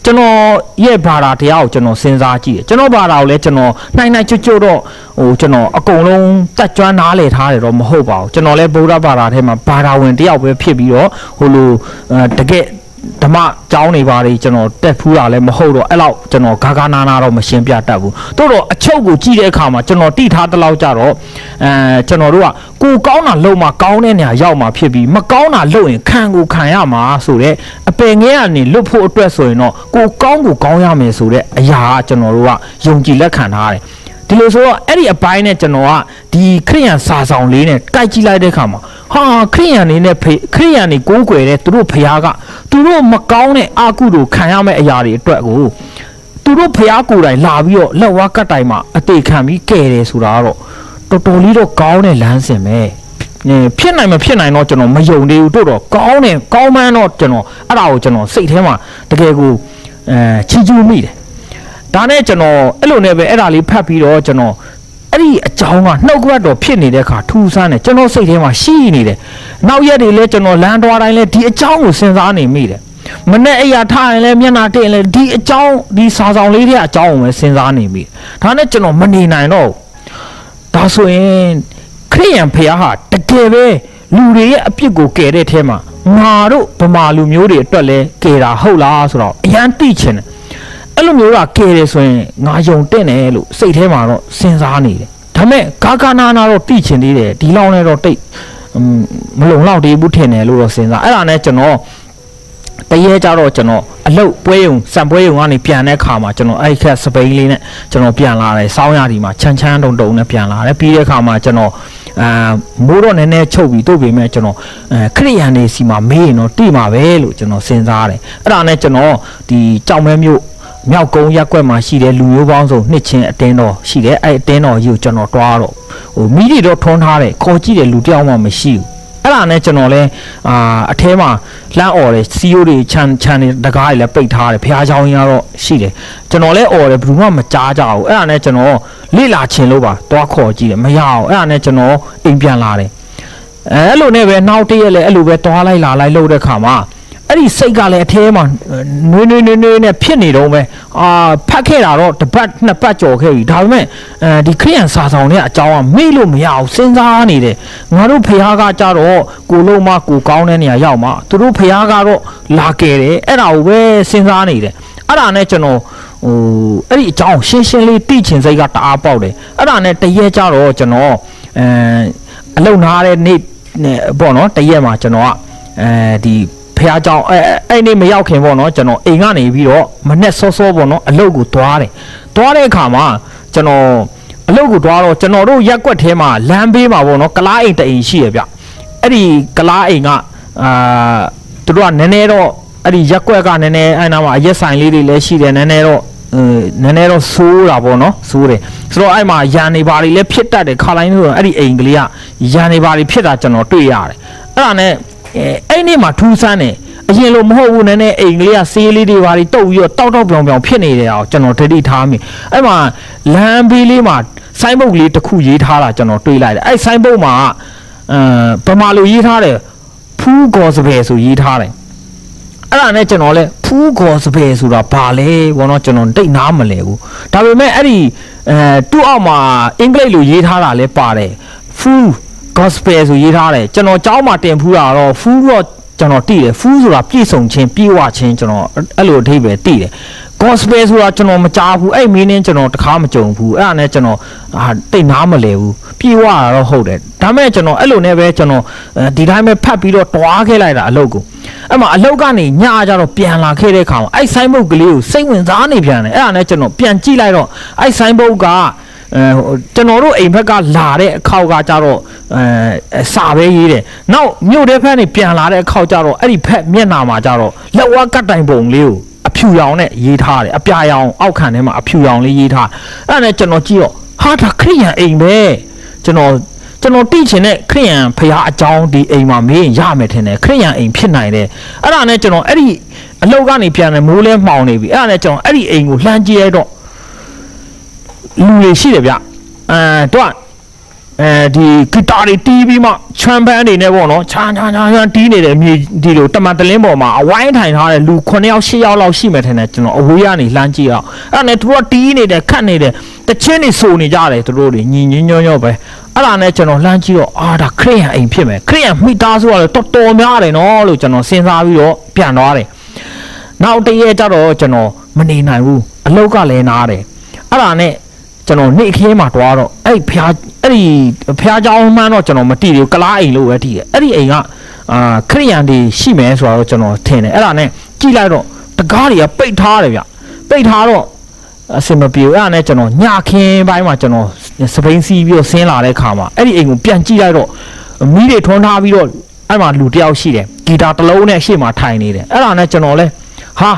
ကျွန်တော်ရဲ့ဘာသာတရားကိုကျွန်တော်စဉ်းစားကြည့်တယ်ကျွန်တော်ဘာသာကိုလည်းကျွန်တော်နိုင်ကျွတ်တော့ဟိုကျွန်တော်အကုန်လုံးတက်ကြွနားလည်ထားတယ်တော့မဟုတ်ပါဘူးကျွန်တော်လည်းဗုဒ္ဓဘာသာထဲမှာဘာသာဝင်တယောက်ပဲဖြစ်ပြီးတော့ဟိုလိုတကယ်ဓမ္မကျောင်းနေပါလေကျွန်တော်တက်ဖူးတာလည်းမဟုတ်တော့အဲ့လောက်ကျွန်တော်ဂါဂါနာနာတော့မရှင်းပြတတ်ဘူးတိုးတော့အချုပ်ကိုကြည့်တဲ့အခါမှာကျွန်တော်တိထားတလောက်ကြတော့ကျွန်တော်တို့ကကိုကောင်းတာလုံမှာကောင်းတဲ့နေရာရောက်မှာဖြစ်ပြီးမကောင်းတာလုံရင်ခံကိုခံရမှာဆိုတော့အပင်ငယ်ကနေလွတ်ဖို့အတွက်ဆိုရင်တော့ကိုကောင်းကိုကောင်းရမယ်ဆိုတဲ့အရာကကျွန်တော်တို့ကယုံကြည်လက်ခံထားတယ်ဒီလိုဆိုတော့အဲ့ဒီအပိုင်းနဲ့ကျွန်တော်ကဒီခရိယန်စာဆောင်လေးနဲ့ကြိုက်ကြည့်လိုက်တဲ့အခါမှာဟာခရိယန်နေနဲ့ခရိယန်နေကိုးကွယ်တဲ့သူတို့ဖျားကသူတို့မကောင်းတဲ့အာကုတို့ခံရမယ့်အရာတွေအတွက်ကိုသူတို့ဖျားကိုယ်တိုင်လာပြီးတော့လက်ဝါးကတ်တိုင်မှာအသေးခံပြီးကဲတယ်ဆိုတာကတော့တော်တော်လေးတော့ကောင်းတဲ့လမ်းစဉ်ပဲဖြစ်နိုင်မဖြစ်နိုင်တော့ကျွန်တော်မယုံသေးဘူးတို့တော့ကောင်းတယ်ကောင်းမှန်းတော့ကျွန်တော်အဲ့ဒါကိုကျွန်တော်စိတ်ထဲမှာတကယ်ကိုချီးကျူးမိတယ်ဒါနဲ့ကျွန်တော်အဲ့လိုနဲ့ပဲအဲ့ဒါလေးဖတ်ပြီးတော့ကျွန်တော်အဲ့ဒီအကြောင်းကနှုတ်ကပတ်တော်ဖြစ်နေတဲ့အခါထူးဆန်းတယ်ကျွန်တော်စိတ်ထဲမှာရှိနေတယ်နောက်ရက်တွေလဲကျွန်တော်လမ်းသွားတိုင်းလဲဒီအကြောင်းကိုစဉ်းစားနေမိတယ်မနဲ့အရာထားရင်လဲမျက်နှာတင်လဲဒီအကြောင်းဒီစာဆောင်လေးတွေအကြောင်းကိုပဲစဉ်းစားနေမိတယ်ဒါနဲ့ကျွန်တော်မနေနိုင်တော့ဒါဆိုရင်ခရိယန်ဖျားဟာတကယ်ပဲလူတွေရဲ့အပြစ်ကိုကယ်တဲ့ထဲမှာငါတို့ဗမာလူမျိုးတွေအတွက်လဲကယ်တာဟုတ်လားဆိုတော့အရန်သိချင်တယ်အဲ့လိုမျိုးကကယ်တယ်ဆိုရင်ငါယုံတဲ့တယ်လို့စိတ်ထဲမှာတော့စဉ်းစားနေတယ်ဒါပေမဲ့ဂါဂနာနာတော့သိချင်သေးတယ်ဒီလောက်နဲ့တော့တိတ် မလုံလောက်သေးဘူးထင်တယ်လို့တော့စဉ်းစားအဲ့ဒါနဲ့ကျွန်တော်တရေကြတော့ကျွန်တော်အလုတ်ပွဲုံစံပွဲုံကနေပြန်တဲ့ခါမှာကျွန်တော်အဲ့ခက်စပိန်လေးနဲ့ကျွန်တော်ပြန်လာတယ်စောင်းရဒီမှာချမ်းချမ်းတုံတုံနဲ့ပြန်လာတယ်ပြီးတဲ့ခါမှာကျွန်တော်မိုးတော့နည်းနည်းချုပ်ပြီးတို့ပေမဲ့ကျွန်တော်ခရိယန်နေစီမှာမေးရင်တော့တိမှာပဲလို့ကျွန်တော်စဉ်းစားတယ်အဲ့ဒါနဲ့ကျွန်တော်ဒီကြောင်မဲမျိုးမြောက်ကုန်းရက်ကွက်မှာရှိတဲ့လူမျိုးပေါင်းစုံနှစ်ချင်းအတင်းတော်ရှိတယ်အဲ့အတင်းတော်ကြီးကိုကျွန်တော်တွားတော့ဟိုမိတွေတော့ထွန်းထားတယ်ခေါ်ကြည့်တယ်လူတယောက်မှမရှိဘူးအဲ့ဒါနဲ့ကျွန်တော်လဲအထဲမှာလှမ်းអော်တယ်စီယိုတွေခြံနေတကားတွေလည်းပိတ်ထားတယ်ဖျားချောင်းကြီးကတော့ရှိတယ်ကျွန်တော်လဲអော်တယ်ဘယ်သူမှမကြားကြဘူးအဲ့ဒါနဲ့ကျွန်တော်လိလာချင်လို့ပါတွားခေါ်ကြည့်တယ်မရအောင်အဲ့ဒါနဲ့ကျွန်တော်အိမ်ပြန်လာတယ်အဲ့လိုနဲ့ပဲနောက်တရက်လဲအဲ့လိုပဲတွားလိုက်လာလိုက်လို့တဲ့ခါမှာအဲ့ဒီစိတ်ကလည်းအထဲမှာနွေးနဲ့ဖြစ်နေတော့ပဲဖတ်ခဲ့တာတော့တစ်ပတ်နှစ်ပတ်ကြော်ခဲ့ပြီဒါပေမဲ့ဒီခရိယန်စာဆောင်တဲ့အကြောင်းကမေ့လို့မရအောင်စဉ်းစားနေတယ်ငါတို့ဖះကကြတော့ကိုလုံးမကိုကောင်းတဲ့နေရာရောက်မှာသူတို့ဖះကတော့လာခဲ့တယ်အဲ့ဒါကိုပဲစဉ်းစားနေတယ်အဲ့ဒါနဲ့ကျွန်တော်အဲ့ဒီအကြောင်းရှင်းရှင်းလေးသိချင်စိတ်ကတအားပေါက်တယ်အဲ့ဒါနဲ့တရက်ကြတော့ကျွန်တော်အလုံနာတဲ့နေ့ပေါ့နော်တရက်မှာကျွန်တော်ကဒီဖះเจ้าအဲ့နေ့မရောက်ခင်ပေါ့နော်ကျွန်တော်အိမ်ကနေပြီးတော့မနဲ့စောစောပေါ့နော်အလုပ်ကိုတွားတယ်တွားတဲ့အခါမှာကျွန်တော်အလုပ်ကိုတွားတော့ကျွန်တော်တို့ရက်ကွက်ထဲမှာလမ်းဘေးမှာပေါ့နော်ကလားအိမ်တအိမ်ရှိရဗျအဲ့ဒီကလားအိမ်ကသူတို့ကနည်းနည်းတော့အဲ့ဒီရက်ကွက်ကနည်းနည်းအဲ့နာမှာအရက်ဆိုင်လေးတွေလည်းရှိတယ်နည်းနည်းတော့ဆိုးတာပေါ့နော်ဆိုးတယ်ဆိုတော့အဲ့မှာရန်နေပါတွေလည်းဖြစ်တတ်တယ်ခါတိုင်းလို့အဲ့ဒီအိမ်ကလေးကရန်နေပါတွေဖြစ်တာကျွန်တော်တွေ့ရတယ်အဲ့ဒါနဲ့အဲ့နေ့မှာထူးဆန်းတယ်အရင်လိုမဟုတ်ဘူးနည်းနည်းအိမ်ကလေးကဆေးလေးတွေပါတွေတုပ်ပြီးတော့တောက်ပြောင်ဖြစ်နေတယ်အောင်ကျွန်တော်တတိထားမိအဲ့မှာလမ်းဘေးလေးမှာဆိုင်းဘုတ်ကလေးတစ်ခုရေးထားတာကျွန်တော်တွေးလိုက်တယ်အဲ့ဆိုင်းဘုတ်မှာဗမာလိုရေးထားတယ်ဖူးကော်စပယ်ဆိုရေးထားတယ်အဲ့ဒါနဲ့ကျွန်တော်လဲဖူးကော်စပယ်ဆိုတာဘာလဲဘောနော်ကျွန်တော်တိတ်နားမလဲဘူးဒါပေမဲ့အဲ့ဒီတူအောက်မှာအင်္ဂလိပ်လိုရေးထားတာလဲပါတယ်ဖူးgospel ဆိုရေးထားတယ်ကျွန်တော်ကျောင်းမှာတင်ဖူးတာတော့ဖူးတော့ကျွန်တော်တည်တယ်ဖူးဆိုတာပြည့်စုံခြင်းပြည့်ဝခြင်းကျွန်တော်အဲ့လိုအဓိပ္ပာယ်တည်တယ် gospel ဆိုတာကျွန်တော်မကြားဘူးအဲ့ meaning ကျွန်တော်တခါမကြုံဘူးအဲ့ဒါနဲ့ကျွန်တော်တိတ်နားမလဲဘူးပြည့်ဝတာတော့ဟုတ်တယ်ဒါပေမဲ့ကျွန်တော်အဲ့လိုနဲ့ပဲကျွန်တော်ဒီတိုင်းပဲဖတ်ပြီးတော့တွားခဲ့လိုက်တာအလုပ်ကိုအဲ့မှာအလုပ်ကနေညကြတော့ပြန်လာခဲ့တဲ့ခါမှာအဲ့ဆိုင်းဘုတ်ကလေးကိုစိတ်ဝင်စားနေပြန်တယ်အဲ့ဒါနဲ့ကျွန်တော်ပြန်ကြည့်လိုက်တော့အဲ့ဆိုင်းဘုတ်ကကျွန်တော်တို့အိမ်ဘက်ကလာတဲ့အခောက်ကကြတော့စာပဲရေးတယ်နောက်မြို့တဲ့ဖက်နေပြန်လာတဲ့အခောက်ကြတော့အဲ့ဒီဖက်မျက်နှာမှာကြတော့လက်ဝါးကတ်တိုင်ပုံလေးကိုအဖြူရောင်နဲ့ရေးထားတယ်အပြာရောင်အောက်ခံထဲမှာအဖြူရောင်လေးရေးထားအဲ့ဒါနဲ့ကျွန်တော်ကြည့်တော့ဟာဒါခရိယန်အိမ်ပဲကျွန်တော်သိချင်တဲ့ခရိယန်ဖះအကြောင်းဒီအိမ်မှာမေးရင်ရမယ်ထင်တယ်ခရိယန်အိမ်ဖြစ်နိုင်တယ်အဲ့ဒါနဲ့ကျွန်တော်အဲ့ဒီအလောက်ကနေပြန်တယ်မိုးလဲမှောင်နေပြီအဲ့ဒါနဲ့ကျွန်တော်အဲ့ဒီအိမ်ကိုလှမ်းကြည့်ရတော့လူတွေရှိတယ်ဗျတော့ဒီဂီတာတွေတီးပြီးမှချွမ်ပန်းတွေနဲ့ပေါ့နော်ချာတီးနေတယ်မြေဒီလိုတမန်တလင်းပေါ်မှာအဝိုင်းထိုင်ထားတဲ့လူ9ယောက်10ယောက်လောက်ရှိမယ်ထင်တယ်ကျွန်တော်အဝေးကနေလှမ်းကြည့်အောင်အဲ့ဒါနဲ့သူတို့တီးနေတယ်ခတ်နေတယ်တချင်းတွေစိုးနေကြတယ်သူတို့တွေညီညွတ်ပဲအဲ့ဒါနဲ့ကျွန်တော်လှမ်းကြည့်တော့ဒါခရိယန်အိမ်ဖြစ်မယ်ခရိယန်မိသားစုကလည်းတော်များတယ်နော်လို့ကျွန်တော်စဉ်းစားပြီးတော့ပြန်သွားတယ်နောက်တရက်ကျတော့ကျွန်တော်မနေနိုင်ဘူးအလောက်ကလည်းနားတယ်အဲ့ဒါနဲ့ကျွန်တော်နေ့ခင်းမှာတွားတော့အဲ့ဖျားเจ้าမှန်းတော့ကျွန်တော်မတည်ဘူးကလားအိမ်လို့ပဲတည်တယ်အဲ့ဒီအိမ်ကခရိယန်တွေရှိမယ်ဆိုတော့ကျွန်တော်ထင်တယ်အဲ့ဒါနဲ့ကြည့်လိုက်တော့တကားတွေကပိတ်ထားတယ်ဗျပိတ်ထားတော့အစင်မပြေဘူးအဲ့ဒါနဲ့ကျွန်တော်ညခင်းပိုင်းမှာကျွန်တော်စပိန်စီးပြီးတော့ဆင်းလာတဲ့ခါမှာအဲ့ဒီအိမ်ကိုပြန်ကြည့်လိုက်တော့မီးတွေထွန်းထားပြီးတော့အဲ့မှာလူတယောက်ရှိတယ်ဂီတာတစ်လုံးနဲ့ရှေ့မှာထိုင်နေတယ်အဲ့ဒါနဲ့ကျွန်တော်လဲဟာ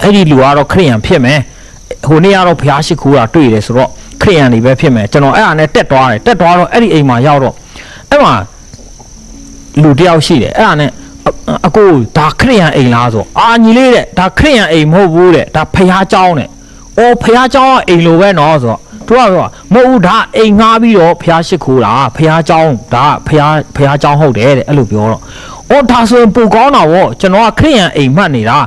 အဲ့ဒီလူကတော့ခရိယန်ဖြစ်မယ်ဟိုနေ့ကတော့ဘုရားရှိခိုးတာတွေ့တယ်ဆိုတော့ခရိယန်တွေပဲဖြစ်မယ်ကျွန်တော်အဲ့ဒါနဲ့တက်သွားတော့အဲ့ဒီအိမ်မှာရောက်တော့အဲ့မှာလူတယောက်ရှိတယ်အဲ့ဒါနဲ့အကိုဒါခရိယန်အိမ်လားဆိုညီလေးတဲ့ဒါခရိယန်အိမ်မဟုတ်ဘူးတဲ့ဒါဘုရားကျောင်းတဲ့အော်ဘုရားကျောင်းကအိမ်လိုပဲနော်ဆိုတော့သူကပြောမဟုတ်ဘူးဒါအိမ်ငှားပြီးတော့ဘုရားရှိခိုးတာဘုရားကျောင်းဒါဘုရားကျောင်းဟုတ်တယ်တဲ့အဲ့လိုပြောတော့အော်ဒါဆိုရင်ပိုကောင်းတာဗောကျွန်တော်ကခရိယန်အိမ်မှတ်နေတ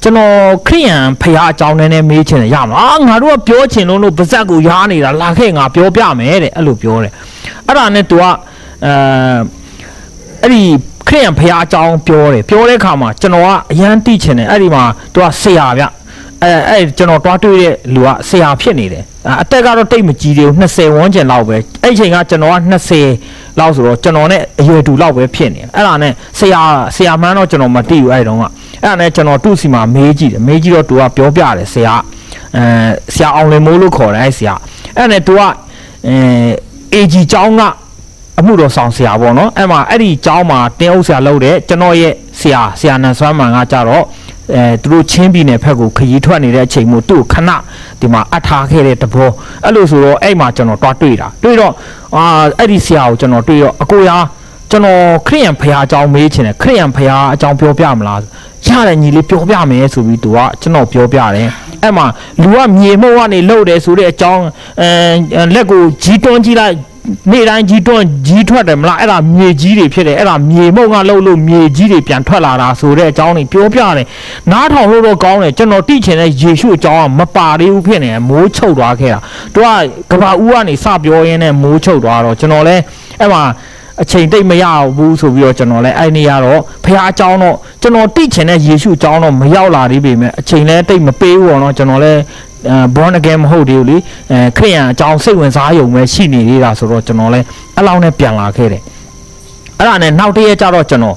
ာကျွန်တော်ခရိယန်ဖះအကြောင်းနဲ့မေးချင်တယ်ရမလားငါတို့ကပြောချင်လို့ပါဇက်ကိုရားနေတာလာခဲ့ငါပြောပြမယ်တဲ့အဲ့လိုပြောတယ်အဲ့ဒါနဲ့ तू ကအဲ့ဒီခရိယန်ဖះအကြောင်းပြောတဲ့အခါမှာကျွန်တော်ကအရန်တိချင်တယ်အဲ့ဒီမှာ तू ကဆရာဗျအဲ့ကျွန်တော်တွားတွေ့တဲ့လူကဆရာဖြစ်နေတယ် အတက်ကတော့တိတ်မကြီးသေးဘူး20ဝန်းကျင်လောက်ပဲအဲ့ချိန်ကကျွန်တော်က20လောက်ဆိုတော့ကျွန်တော်နဲ့အရွယ်တူလောက်ပဲဖြစ်နေအဲ့ဒါနဲ့ဆရာမှန်းတော့ကျွန်တော်မသိဘူးအဲ့တုန်းကအဲ့ဒါနဲ့ကျွန်တော်သူ့စီမှာမေးကြည့်တယ်မေးကြည့်တော့သူကပြောပြတယ်ဆရာအောင်လင်မိုးလို့ခေါ်တယ်အဲ့ဆရာအဲ့နဲ့သူကAG ကျောင်းကအမှုတော်ဆောင်ဆရာပေါ့နော်အဲ့မှာအဲ့ဒီကျောင်းမှာတင်းအုပ်ဆရာလုပ်တယ်ကျွန်တော်ရဲ့ဆရာနန်ဆွမ်းမှန်ကကြတော့သူတို့ချင်းပြည်နယ်ဘက်ကိုခရီးထွက်နေတဲ့အချိန်မို့သူ့ခဏဒီမှာအထားခဲ့တဲ့တဘောအဲ့လိုဆိုတော့အဲ့မှာကျွန်တော်တွားတွေ့တာတွေ့တော့အဲ့ဒီဆရာကိုကျွန်တော်တွေ့တော့အကိုရာကျွန်တော်ခရိယန်ဖရာအကြောင်းမေးချင်တယ်ခရိယန်ဖရာအကြောင်းပြောပြမလားရတယ်ညီလေးပြောပြမယ်ဆိုပြီးသူကကျွန်တော်ပြောပြတယ်အဲ့မှာလူကမြေမှုတ်ကနေလှုပ်တယ်ဆိုတဲ့အကြောင်းလက်ကိုကြီးတွန်းကြည့်လိုက်နေ့တိုင်းကြီးထွက်တယ်မလားအဲ့ဒါမြေကြီးတွေဖြစ်တယ်အဲ့ဒါမြေမှုတ်ကလှုပ်လို့မြေကြီးတွေပြန်ထွက်လာတာဆိုတဲ့အကြောင်းတွေပြောပြတယ်နားထောင်လို့တော့ကောင်းတယ်ကျွန်တော်တိချင်တဲ့ယေရှုအကြောင်းကမပါသေးဘူးဖြစ်နေတယ်မိုးချုပ်သွားခဲ့တာသူကကဘာဦးကနေစပြောရင်းနဲ့မိုးချုပ်သွားတော့ကျွန်တော်လဲအဲ့မှာအချိန်တိတ်မရဘူးဆိုပြီးတော့ကျွန်တော်လဲအဲ့နေရတော့ဖခင်အကြောင်းတော့ကျွန်တော်တိချင်တဲ့ယေရှုအကြောင်းတော့မရောက်လာသေးပေမဲ့အချိန်လဲတိတ်မပေးဘူးပေါ့နော်ကျွန်တော်လဲborn again မဟုတ်သေးဘူးလေခရိယန်အကြောင်းစိတ်ဝင်စားရုံပဲရှိနေသေးတာဆိုတော့ကျွန်တော်လဲအဲ့လောက်နဲ့ပြန်လာခဲ့တယ်အဲ့ဒါနဲ့နောက်တည့်ရကျတော့ကျွန်တော်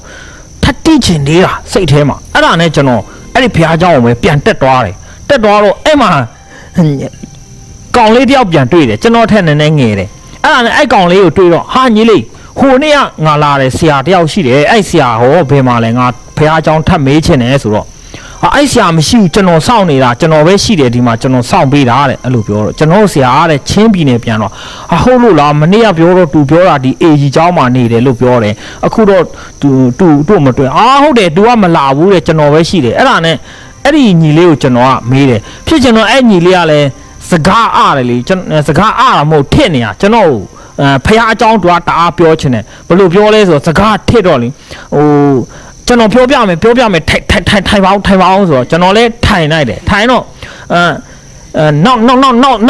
ထပ်တိချင်သေးတာစိတ်ထဲမှာအဲ့ဒါနဲ့ကျွန်တော်အဲ့ဒီဖခင်အကြောင်းကိုပဲပြန်တက်သွားတယ်တက်သွားတော့အဲ့မှာကောင်လေးတယောက်ပြန်တွေ့တယ်ကျွန်တော်ထက်နည်းနည်းငယ်တယ်အဲ့ဒါနဲ့အဲ့ကောင်လေးကိုတွေ့တော့ဟာညီလေးဟိုနေ့ကငါလာတယ်ဆရာတယောက်ရှိတယ်အဲ့ဆရာဟောဘယ်မှာလဲငါဖခင်အကြောင်းထပ်မေးချင်တယ်ဆိုတော့အဲ့ဆရာမရှိဘူးကျွန်တော်စောင့်နေတာကျွန်တော်ပဲရှိတယ်ဒီမှာကျွန်တော်စောင့်ပေးတာတဲ့အဲ့လိုပြောတော့ကျွန်တော်ဆရာတဲ့ချင်းပြည်နယ်ပြန်တော့ဟုတ်လို့လားမနေ့ကပြောတော့သူပြောတာဒီ AG ကျောင်းမှာနေတယ်လို့ပြောတယ်အခုတော့သူမတွေ့ဟုတ်တယ် तू ကမလာဘူးတဲ့ကျွန်တော်ပဲရှိတယ်အဲ့ဒါနဲ့အဲ့ဒီညီလေးကိုကျွန်တော်ကမေးတယ်ဖြစ်ကျွန်တော်အဲ့ညီလေးကလည်းစကားအားတယ်လေစကားအားတာမဟုတ်ထစ်နေတာကျွန်တော်ဖះအကြောင်းသူကတအားပြောချင်တယ်ဘယ်လိုပြောလဲဆိုတော့စကားထစ်တော့လေကျွန်တော်ပြောပြမယ်ထိုင်ပါအောင်ဆိုတော့ကျွန်တော်လည်းထိုင်လိုက်တယ်ထိုင်တော့နေ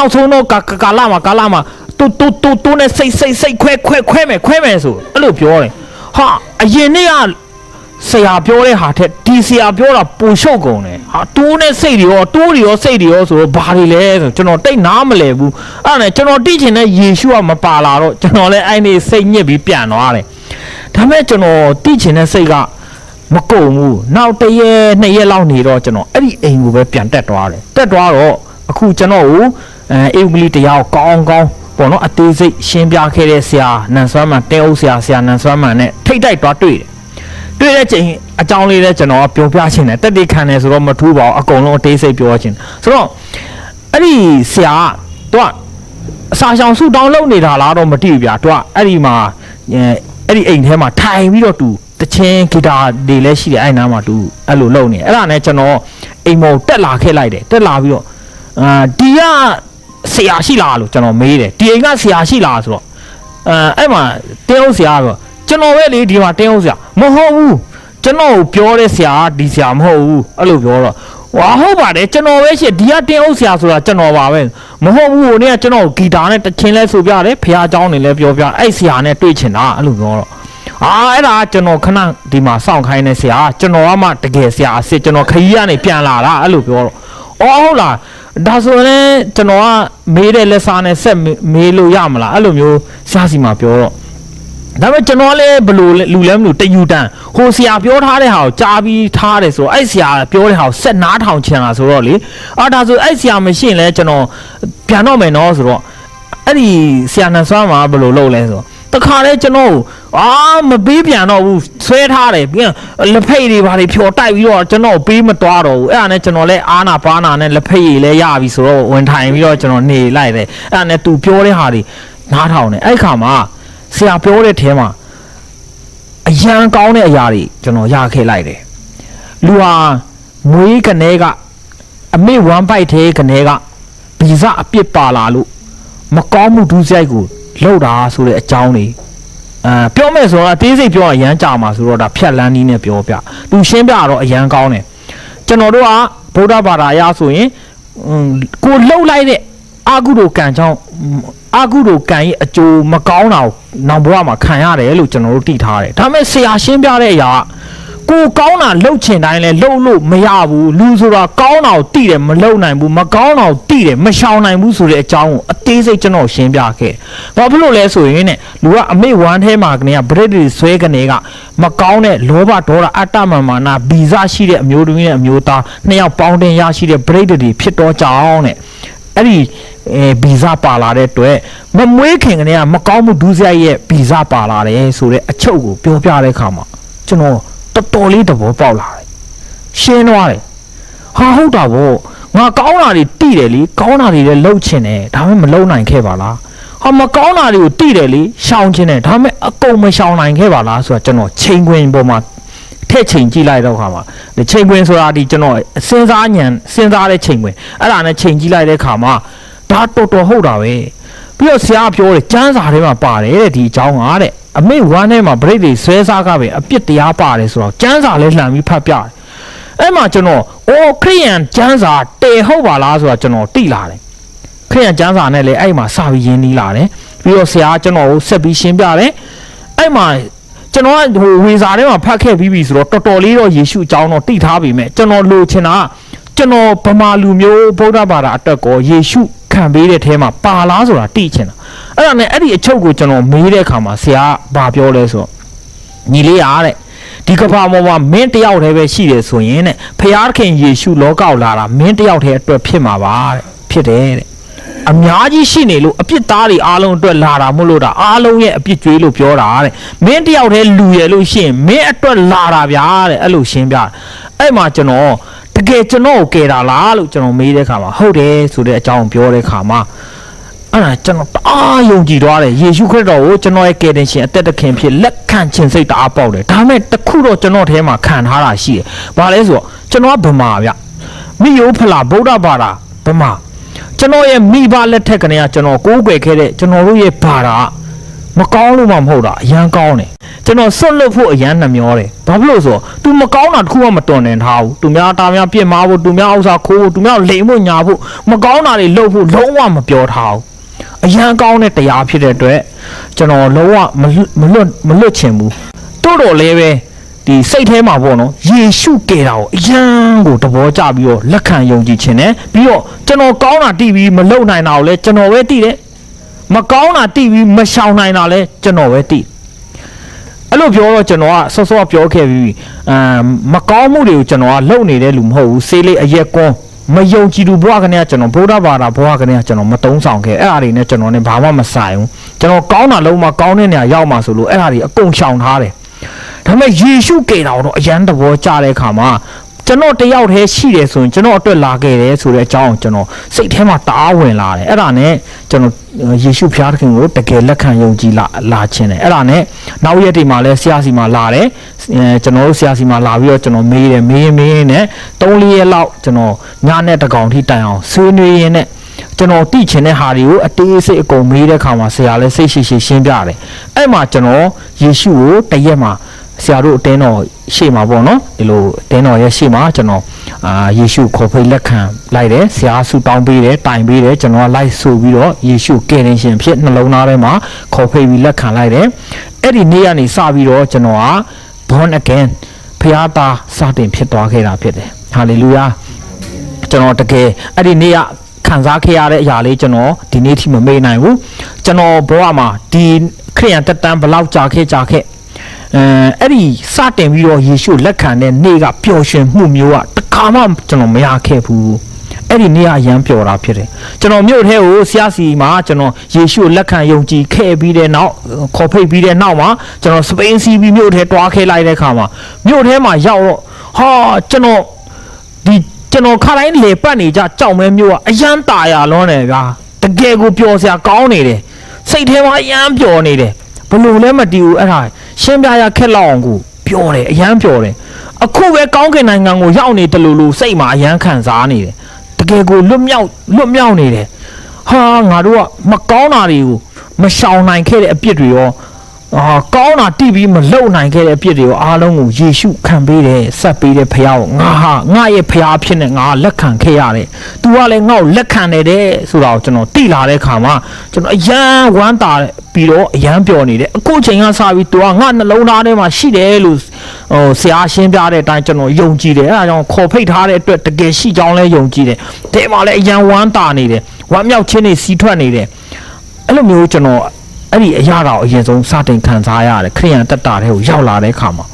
ာက်ဆုံးတော့ကာလာမှာတူနဲ့စိတ်ခွဲမယ်ဆိုအဲ့လိုပြောတယ်ဟာအရင်နေ့ကဆရာပြောတဲ့ဟာထက်ဒီဆရာပြောတာပိုရှုပ်ကုန်တယ်ဟာတူနဲ့စိတ်တွေရောစိတ်တွေရောဆိုတော့ဘာတွေလဲဆိုကျွန်တော်တိတ်နားမလဲဘူးအဲ့ဒါနဲ့ကျွန်တော်တိချင်တဲ့ယေရှုကမပါလာတော့ကျွန်တော်လည်းအဲ့ဒီစိတ်ညစ်ပြီးပြန်သွားတယ်ဒါပေမဲ့ကျွန်တော်တိချင်တဲ့စိတ်ကမကုန်ဘူးနောက်1ရက်2ရက်လောက်နေတော့ကျွန်တော်အဲ့ဒီအိမ်ကိုပဲပြန်တက်သွားတယ်တက်သွားတော့အခုကျွန်တော်ကိုအေဝကလေးတရားကောင်းပေါ့နော်အသေးစိတ်ရှင်းပြခဲ့တဲ့ဆရာနန်ဆွမ်းမှန်တဲအုပ်ဆရာနန်ဆွမ်းမှန်နဲ့ထိတ်တိုက်သွားတွေ့တဲ့ချိန်အကြောင်းလေးလည်းကျွန်တော်ပြောပြချင်တယ်တက်တိခံတယ်ဆိုတော့မထူးပါဘူးအကုန်လုံးအသေးစိတ်ပြောချင်ဆိုတော့အဲ့ဒီဆရာကသူကအစာရှောင်ဆူတောင်းလုပ်နေတာလားတော့မသိဘူးဗျာသူကအဲ့ဒီမှာအဲ့ဒီအိမ်ထဲမှာထိုင်ပြီးတော့သူတချင်းဂီတာတွေလည်းရှိတယ်အဲ့နားမှာသူအဲ့လိုလုပ်နေအဲ့ဒါနဲ့ကျွန်တော်အိမ်မော်တက်လာခဲ့လိုက်တယ်တက်လာပြီးတော့ဒီကဆရာရှိလားလို့ကျွန်တော်မေးတယ်ဒီအိမ်ကဆရာရှိလားဆိုတော့အဲ့မှာတင်းဟုတ်ဆရာဆိုကျွန်တော်ပဲလေဒီမှာတင်းဟုတ်ဆရာမဟုတ်ဘူးကျွန်တော်ပြောတဲ့ဆရာဒီဆရာမဟုတ်ဘူးအဲ့လိုပြောတော့ဟုတ်ပါတယ်ကျွန်တော်ပဲရှိဒီကတင်းဟုတ်ဆရာဆိုတာကျွန်တော်ပါပဲမဟုတ်ဘူးဟိုနေ့ကကျွန်တော်ဂီတာနဲ့တချင်းလဲဆိုပြတယ်ဖះเจ้าနေလဲပြောပြအဲ့ဆရာနဲ့တွေ့ချင်တာအဲ့လိုပြောတော့အဲ့ဒါကျွန်တော်ခဏဒီမှာစောင့်ခိုင်းနေဆရာကျွန်တော်ကမှတကယ်ဆရာအစ်စ်ကျွန်တော်ခရီးကနေပြန်လာတာအဲ့လိုပြောတော့ဟုတ်လားဒါဆိုရင်ကျွန်တော်ကမေးတဲ့လက်စားနဲ့ဆက်မေးလို့ရမလားအဲ့လိုမျိုးဆရာစီမှာပြောတော့ဒါပေမဲ့ကျွန်တော်လည်းဘလို့လူလဲမလို့တယူတန်းဟိုဆရာပြောထားတဲ့ဟာကိုကြားပြီးထားတယ်ဆိုတော့အဲ့ဆရာပြောတဲ့ဟာကိုဆက်နားထောင်ချင်တာဆိုတော့လေဒါဆိုအဲ့ဆရာမရှိရင်လည်းကျွန်တော်ပြန်တော့မယ်နော်ဆိုတော့အဲ့ဒီဆရာနန်ဆွမ်းမှာဘလို့လုပ်လဲဆိုတော့တခါလဲကျွန်တော်မပေးပြန်တော့ဘူးဆွဲထားတယ်ပြန်လက်ဖိတ်တွေဘာတွေဖြော်တိုက်ပြီးတော့ကျွန်တော်ပေးမသွားတော့ဘူးအဲ့ဒါနဲ့ကျွန်တော်လဲအာနာပါနာနဲ့လက်ဖိတ်တွေလည်းရပြီဆိုတော့ဝင်ထိုင်ပြီးတော့ကျွန်တော်နေလိုက်တယ်အဲ့ဒါနဲ့သူပြောတဲ့ဟာတွေနားထောင်တယ်အဲ့ခါမှာဆရာပြောတဲ့ထဲမှာအရန်ကောင်းတဲ့အရာတွေကျွန်တော်ရခဲ့လိုက်တယ်လူဟာမွေးကနေကအမေဝမ်ပိုက်သေးကနေကဗီဇအပြစ်ပါလာလို့မကောင်းမှုဒုစရိုက်ကိုလောက်တာဆိုတဲ့အကြောင်းတွေပြောမယ်ဆိုတော့အသေးစိတ်ပြောအရန်ကြာမှာဆိုတော့ဒါဖြတ်လန်းနည်းနဲ့ပြောပြသူရှင်းပြတော့အရန်ကောင်းတယ်ကျွန်တော်တို့ကဗုဒ္ဓဘာသာအရဆိုရင်ကိုလှုပ်လိုက်တဲ့အာကုတို့ကံကြောင့်အာကုတို့ကံရဲ့အကျိုးမကောင်းတာကိုနောက်ဘဝမှာခံရတယ်လို့ကျွန်တော်တို့သိထားတယ်ဒါပေမဲ့ဆရာရှင်းပြတဲ့အရာ ကိုကောင်းတာလှုပ်ချင်တိုင်းလဲလှုပ်လို့မရဘူးလူဆိုတာကောင်းတာကိုတိတယ်မလှုပ်နိုင်ဘူးမကောင်းတာကိုတိတယ်မရှောင်နိုင်ဘူးဆိုတဲ့အကြောင်းကိုအသေးစိတ်ကျွန်တော်ရှင်းပြခဲ့ဘာဖြစ်လို့လဲဆိုရင်ねလူကအမိဝမ်းထဲမှာကနေကပရိသေဆွဲကနေကမကောင်းတဲ့လောဘဒေါသအတ္တမာနဗီဇရှိတဲ့အမျိုးသမီးနဲ့အမျိုးသားနှစ်ယောက်ပေါင်းတင်ရရှိတဲ့ပရိသေတွေဖြစ်တော့ကြောင်းတဲ့အဲ့ဒီဗီဇပါလာတဲ့အတွက်မမွေးခင်ကနေကမကောင်းမှုဒုစရိုက်ရဲ့ဗီဇပါလာတယ်ဆိုတဲ့အချုပ်ကိုပြောပြတဲ့အခါမှာကျွန်တော်တော်လေးတဘောပေါက်လာတယ်ရှင်းသွားတယ်ဟာဟုတ်တာဗောငါကောင်းတာတွေတိတယ်လေကောင်းတာတွေလည်းလှုပ်ချင်တယ်ဒါပေမဲ့မလှုပ်နိုင်ခဲ့ပါလားဟာမကောင်းတာတွေကိုတိတယ်လေရှောင်ချင်တယ်ဒါပေမဲ့အကုန်မရှောင်နိုင်ခဲ့ပါလားဆိုတာကျွန်တော်ချိန်ခွင်ပေါ်မှာထည့်ချိန်ကြည့်လိုက်တော့ခါမှာဒီချိန်ခွင်ဆိုတာဒီကျွန်တော်စဉ်းစားတဲ့ချိန်ခွင်အဲ့ဒါနဲ့ချိန်ကြည့်လိုက်တဲ့ခါမှာဒါတော်ဟုတ်တာပဲပြီးတော့ဆရာပြောတယ်ကျမ်းစာထဲမှာပါတယ်တဲ့ဒီအကြောင်းကတဲ့အမေဝမ်းထဲမှာပြိတ္တိဆွဲစားကပဲအပြစ်တရားပါတယ်ဆိုတော့ကျမ်းစာလဲလှန်ပြီးဖတ်ပြတယ်အဲ့မှာကျွန်တော်ခရိယန်ကျမ်းစာတေဟုတ်ပါလားဆိုတာကျွန်တော်သိလာတယ်ခရိယန်ကျမ်းစာနဲ့လေအဲ့မှာစပြီးရင်းနှီးလာတယ်ပြီးတော့ဆရာကျွန်တော်ကိုဆက်ပြီးရှင်းပြတယ်အဲ့မှာကျွန်တော်ကဝေစာထဲမှာဖတ်ခဲ့ပြီးပြီဆိုတော့တော်လေးတော့ယေရှုအကြောင်းတော့သိထားပြီမဲ့ကျွန်တော်လိုချင်တာကျွန်တော်ဗမာလူမျိုးဗုဒ္ဓဘာသာအတွက်ကိုယေရှုခံပေးတဲ့ထဲမှာပါလားဆိုတာသိချင်တာအဲ့ဒါနဲ့အဲ့ဒီအချုပ်ကိုကျွန်တော်မေးတဲ့အခါမှာဆရာဘာပြောလဲဆိုတော့ညီလေးအားတဲ့ဒီကမ္ဘာပေါ်မှာမင်းတယောက်တည်းပဲရှိတယ်ဆိုရင်တဲ့ဖခင်ယေရှုလောကကိုလာတာမင်းတယောက်တည်းအတွက်ဖြစ်မှာပါတဲ့ဖြစ်တယ်တဲ့အများကြီးရှိနေလို့အပြစ်သားတွေအားလုံးအတွက်လာတာမို့လို့ဒါအားလုံးရဲ့အပြစ်ကြွေးလို့ပြောတာတဲ့မင်းတယောက်တည်းလူရလို့ရှိရင်မင်းအတွက်လာတာဗျာတဲ့အဲ့လိုရှင်းပြအဲ့မှာကျွန်တော်တကယ်ကျွန်တော်ကိုကယ်တာလားလို့ကျွန်တော်မေးတဲ့အခါမှာဟုတ်တယ်ဆိုတဲ့အကြောင်းပြောတဲ့အခါမှာအဲ့ဒါကျွန်တော်တအားယုံကြည်သွားတယ်ယေရှုခရစ်တော်ကိုကျွန်တော်ရဲ့ကယ်တင်ရှင်အသက်သခင်ဖြစ်လက်ခံခြင်းစိတ်တအားပေါက်တယ်ဒါမဲ့တခုတော့ကျွန်တော်ထဲမှာခံထားတာရှိတယ်ဘာလဲဆိုတော့ကျွန်တော်ကဗမာဗျမိယိုဖလာဗုဒ္ဓဘာသာဗမာကျွန်တော်ရဲ့မိဘလက်ထက်ကနေကကျွန်တော်ကိုးကွယ်ခဲ့တဲ့ကျွန်တော်တို့ရဲ့ဘာသာမကောင်းလို့မှမဟုတ်တာအရန်ကောင်းတယ်ကျွန်တော်ဆွတ်လွတ်ဖို့အရန်နှမျောတယ်ဘာဖြစ်လို့ဆိုတော့ तू မကောင်းတာတခုမှမတွန်တင်ထားဘူး तू များတာများပြစ်မှားဖို့ तू များဥစ္စာခိုးဖို့ तू များလိမ်ဖို့ညာဖို့မကောင်းတာတွေလုပ်ဖို့လုံးဝမပြောထားဘူးအရန်ကောင်းတဲ့တရားဖြစ်တဲ့အတွက်ကျွန်တော်လုံးဝမလွတ်ချင်ဘူးတို့တော်လည်းပဲဒီစိတ်ထဲမှာပေါ့နော်ယေရှုကယ်တာကိုအရန်ကိုသဘောကျပြီးတော့လက်ခံယုံကြည်ခြင်းနဲ့ပြီးတော့ကျွန်တော်ကောင်းတာတိပြီးမလုပ်နိုင်တာကိုလည်းကျွန်တော်ပဲသိတယ်မကောင်းတာတိပြီးမရှောင်နိုင်တာလည်းကျွန်တော်ပဲသိအဲ့လိုပြောတော့ကျွန်တော်ကစောစောပြောခဲ့ပြီးမကောင်းမှုတွေကိုကျွန်တော်ကလုပ်နေတဲ့လူမဟုတ်ဘူးစေးလေးအရက်ကွန်းမယုံကြည်သူဘဝကနေကျွန်တော်ဗုဒ္ဓဘာသာဘဝကနေကျွန်တော်မတုံးဆောင်ခဲ့အဲ့အရာတွေနဲ့ကျွန်တော်နဲ့ဘာမှမဆိုင်ဘူးကျွန်တော်ကောင်းတာလုံးမကောင်းတဲ့နေရာရောက်မှဆိုလို့အဲ့အရာတွေအကုန်ရှောင်ထားတယ်ဒါပေမဲ့ယေရှုကယ်တော်တော့အရန်သဘောကျတဲ့အခါမှာကျွန်တော်တယောက်တည်းရှိတယ်ဆိုရင်ကျွန်တော်အတွက်လာခဲ့တယ်ဆိုတဲ့အကြောင်းကျွန်တော်စိတ်ထဲမှာတအားဝင်လာတယ်အဲ့ဒါနဲ့ကျွန်တော်ယေရှုဖျားသခင်ကိုတကယ်လက်ခံယုံကြည်လာခြင်းတယ်အဲ့ဒါနဲ့နောက်ရက်တွေမှာလဲဆရာစီမှာလာတယ်ကျွန်တော်တို့ဆရာစီမှာလာပြီးတော့ကျွန်တော်မေးတယ်မေးနဲ့3-4ရက်လောက်ကျွန်တော်ညနဲ့တကောင်ထိတိုင်အောင်ဆွေးနွေးရင်းနဲ့ကျွန်တော်သိချင်တဲ့ဟာတွေကိုအသေးစိတ်အကုန်မေးတဲ့အခါမှာဆရာလည်းစိတ်ရှိရှင်းပြတယ်အဲ့မှာကျွန်တော်ယေရှုကိုတရက်မှာဆရာတို့အတင်းတော်ရှေ့မှာပေါ့နော်ဒီလိုအတင်းတော်ရဲ့ရှေ့မှာကျွန်တော်ယေရှုခေါ်ဖိတ်လက်ခံလိုက်တယ်ဆရာဆူတောင်းပေးတယ်တိုင်ပေးတယ်ကျွန်တော်ကလိုက်ဆိုပြီးတော့ယေရှုကယ်တင်ရှင်ဖြစ်နှလုံးသားထဲမှာခေါ်ဖိတ်ပြီးလက်ခံလိုက်တယ်အဲ့ဒီနေ့ကနေစပြီးတော့ကျွန်တော်က born again ဖခင်သားစတင်ဖြစ်သွားခဲ့တာဖြစ်တယ်ဟာလေလုယာကျွန်တော်တကယ်အဲ့ဒီနေ့ကခံစားခဲ့ရတဲ့အရာလေးကျွန်တော်ဒီနေ့ထိမမေ့နိုင်ဘူးကျွန်တော်ဘဝမှာဒီခရိယန်တက်တန်းဘလောက်ကြာခဲ့အဲ့ဒီစတင်ပြီးတော့ယေရှုလက်ခံတဲ့နေ့ကပျော်ရွှင်မှုမျိုးကတခါမှကျွန်တော်မရခဲ့ဘူးအဲ့ဒီနေ့ကအရန်ပျော်တာဖြစ်တယ်ကျွန်တော်မြို့ထဲကိုဆရာစီမှာကျွန်တော်ယေရှုလက်ခံယုံကြည်ခဲ့ပြီးတဲ့နောက်ခေါ်ဖိတ်ပြီးတဲ့နောက်မှာကျွန်တော်စပိန်စီပြီးမြို့ထဲတွားခဲ့လိုက်တဲ့အခါမှာမြို့ထဲမှာရောက်တော့ဟာကျွန်တော်ခါတိုင်းလေပတ်နေကြကြောက်မဲမျိုးကအရန်ตายရလွန်းတယ်ဗျာတကယ်ကိုပျော်စရာကောင်းနေတယ်စိတ်ထဲမှာအရန်ပျော်နေတယ်ဘလို့လဲမတည်ဘူးအဲ့ဒါရှင်းပြရခက်လောက်အောင်ကိုပျော်တယ်အရန်ပျော်တယ်အခုပဲကောင်းကင်နိုင်ငံကိုရောက်နေတယ်လို့စိတ်မှာအရန်ခံစားနေတယ်တကယ်ကိုလွတ်မြောက်နေတယ်ဟာငါတို့ကမကောင်းတာတွေကိုမရှောင်နိုင်ခဲ့တဲ့အပြစ်တွေရောကောင်းတာတိပြီးမလုံနိုင်ခဲ့တဲ့အပြစ်တွေရောအားလုံးကိုယေရှုခံပေးတယ်ဆက်ပေးတယ်ဖခင်ကိုငါရဲ့ဖခင်ဖြစ်နေငါလက်ခံခဲ့ရတယ်။ तू ကလည်းငါ့ကိုလက်ခံနေတယ်ဆိုတာကိုကျွန်တော်သိလာတဲ့အခါမှာကျွန်တော်အယံဝမ်းသာပြီးတော့အယံပျော်နေတယ်အခုချိန်ကစပြီး तू ကငါနှလုံးသားထဲမှာရှိတယ်လို့ ဆရာရှင်းပြတဲ့အတိုင်းကျွန်တော်ယုံကြည်တယ်အဲ့ဒါကြောင့်ခေါ်ဖိတ်ထားတဲ့အတွက်တကယ်ရှိကြောင်းလဲယုံကြည်တယ်တဲမှာလည်းအရန်ဝမ်းတာနေတယ်ဝမ်းမြောက်ခြင်းတွေစီးထွက်နေတယ်အဲ့လိုမျိုးကျွန်တော်အဲ့ဒီအရာတော်အရင်ဆုံးစတင်ခံစားရတယ်ခရိယန်တက်တာတဲ့ကိုရောက်လာတဲ့အခါမှာ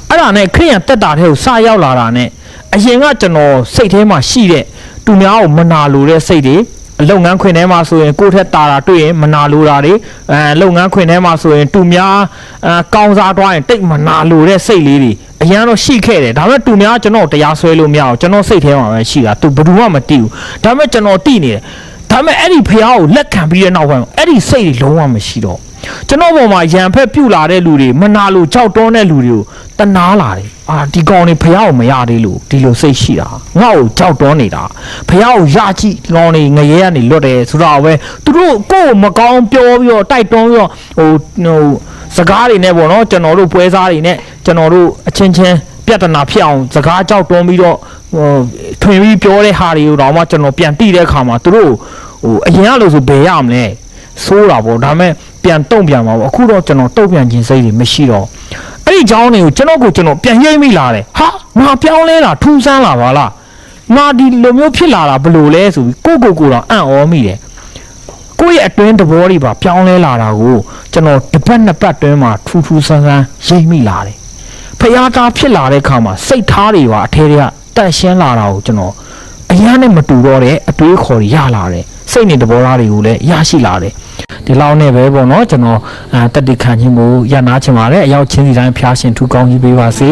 အဲ့ဒါနဲ့ခရိယန်တက်တာတဲ့ကိုစရောက်လာတာနဲ့အရင်ကကျွန်တော်စိတ်ထဲမှာရှိတဲ့သူများကိုမနာလိုတဲ့စိတ်တွေလုပ်ငန်းခွင်ထဲမှာဆိုရင်ကိုယ့်ထက်တာတာတွေ့ရင်မနာလိုတာတွေလုပ်ငန်းခွင်ထဲမှာဆိုရင်သူများကောင်းစားသွားရင်တိတ်မနာလိုတဲ့စိတ်လေးတွေအရင်တော့ရှိခဲ့တယ်ဒါပေမဲ့သူများကျွန်တော်တရားဆွဲလို့မရအောင်ကျွန်တော်စိတ်ထဲမှာပဲရှိတာသူဘယ်သူမှမသိဘူးဒါပေမဲ့ကျွန်တော်သိနေတယ်ဒါပေမဲ့အဲ့ဒီဖះကိုလက်ခံပြီးတဲ့နောက်ပိုင်းအဲ့ဒီစိတ်တွေလုံးဝမရှိတော့ကျွန်တော်ပေါ်မှာရံဖက်ပြုတ်လာတဲ့လူတွေမနာလို့ကြောက်တွန်းတဲ့လူတွေကိုတနာလာတယ်ဒီကောင်တွေဖះကိုမရသေးလို့ဒီလိုစိတ်ရှိတာငါ့ကိုကြောက်တွန်းနေတာဖះကိုရကြည့်လောင်းနေငရဲကနေလွတ်တယ်ဆိုတော့ပဲသူတို့ကိုယ်မကောင်းပြောပြီးတော့တိုက်တွန်းပြီးတော့စကားတွေနဲ့ပေါ့နော်ကျွန်တော်တို့ပွဲစားတွေနဲ့ကျွန်တော်တို့အချင်းချင်းပြဿနာဖြစ်အောင်စကားကြောက်တွန်းပြီးတော့ထွင်ပြီးပြောတဲ့ဟာတွေကိုတော့မှကျွန်တော်ပြန်တိတဲ့အခါမှာသူတို့အရင်ကလို့ဆိုဘယ်ရမလဲဆိုးတာပေါ့ဒါပေမဲ့ပြန်တုံ့ပြန်ပါပေါ့အခုတော့ကျွန်တော်တုံ့ပြန်ခြင်းစိတ်တွေမရှိတော့အဲ့ဒီเจ้าတွေကိုကျွန်တော်ပြန်ရိပ်မိလာတယ်ဟာငါပြောင်းလဲတာထူးဆန်းလာပါလားငါဒီလိုမျိုးဖြစ်လာတာဘယ်လိုလဲဆိုပြီးကိုတော့အံ့ဩမိတယ်ကိုယ့်ရဲ့အတွင်းသဘောတွေပါပြောင်းလဲလာတာကိုကျွန်တော်တစ်ပတ်နှစ်ပတ်တွင်းမှာထူးဆန်းရိပ်မိလာတယ်ဖျားသားဖြစ်လာတဲ့ခါမှာစိတ်ထားတွေပါအထဲတွေကတန့်ရှင်းလာတာကိုကျွန်တော်အရင်နဲ့မတူတော့တဲ့အတွေးခေါ်တွေရလာတယ်စိတ်နေသဘောထားတွေကိုလည်းရရှိလာတယ်ဒီလောက်နဲ့ပဲပေါ့နော်ကျွန်တော်တက်တိခံခြင်းကိုရနာချင်ပါတယ်အရောက်ချင်းစီတိုင်းဖျားရှင်ထူကောင်းကြီးပေးပါစေ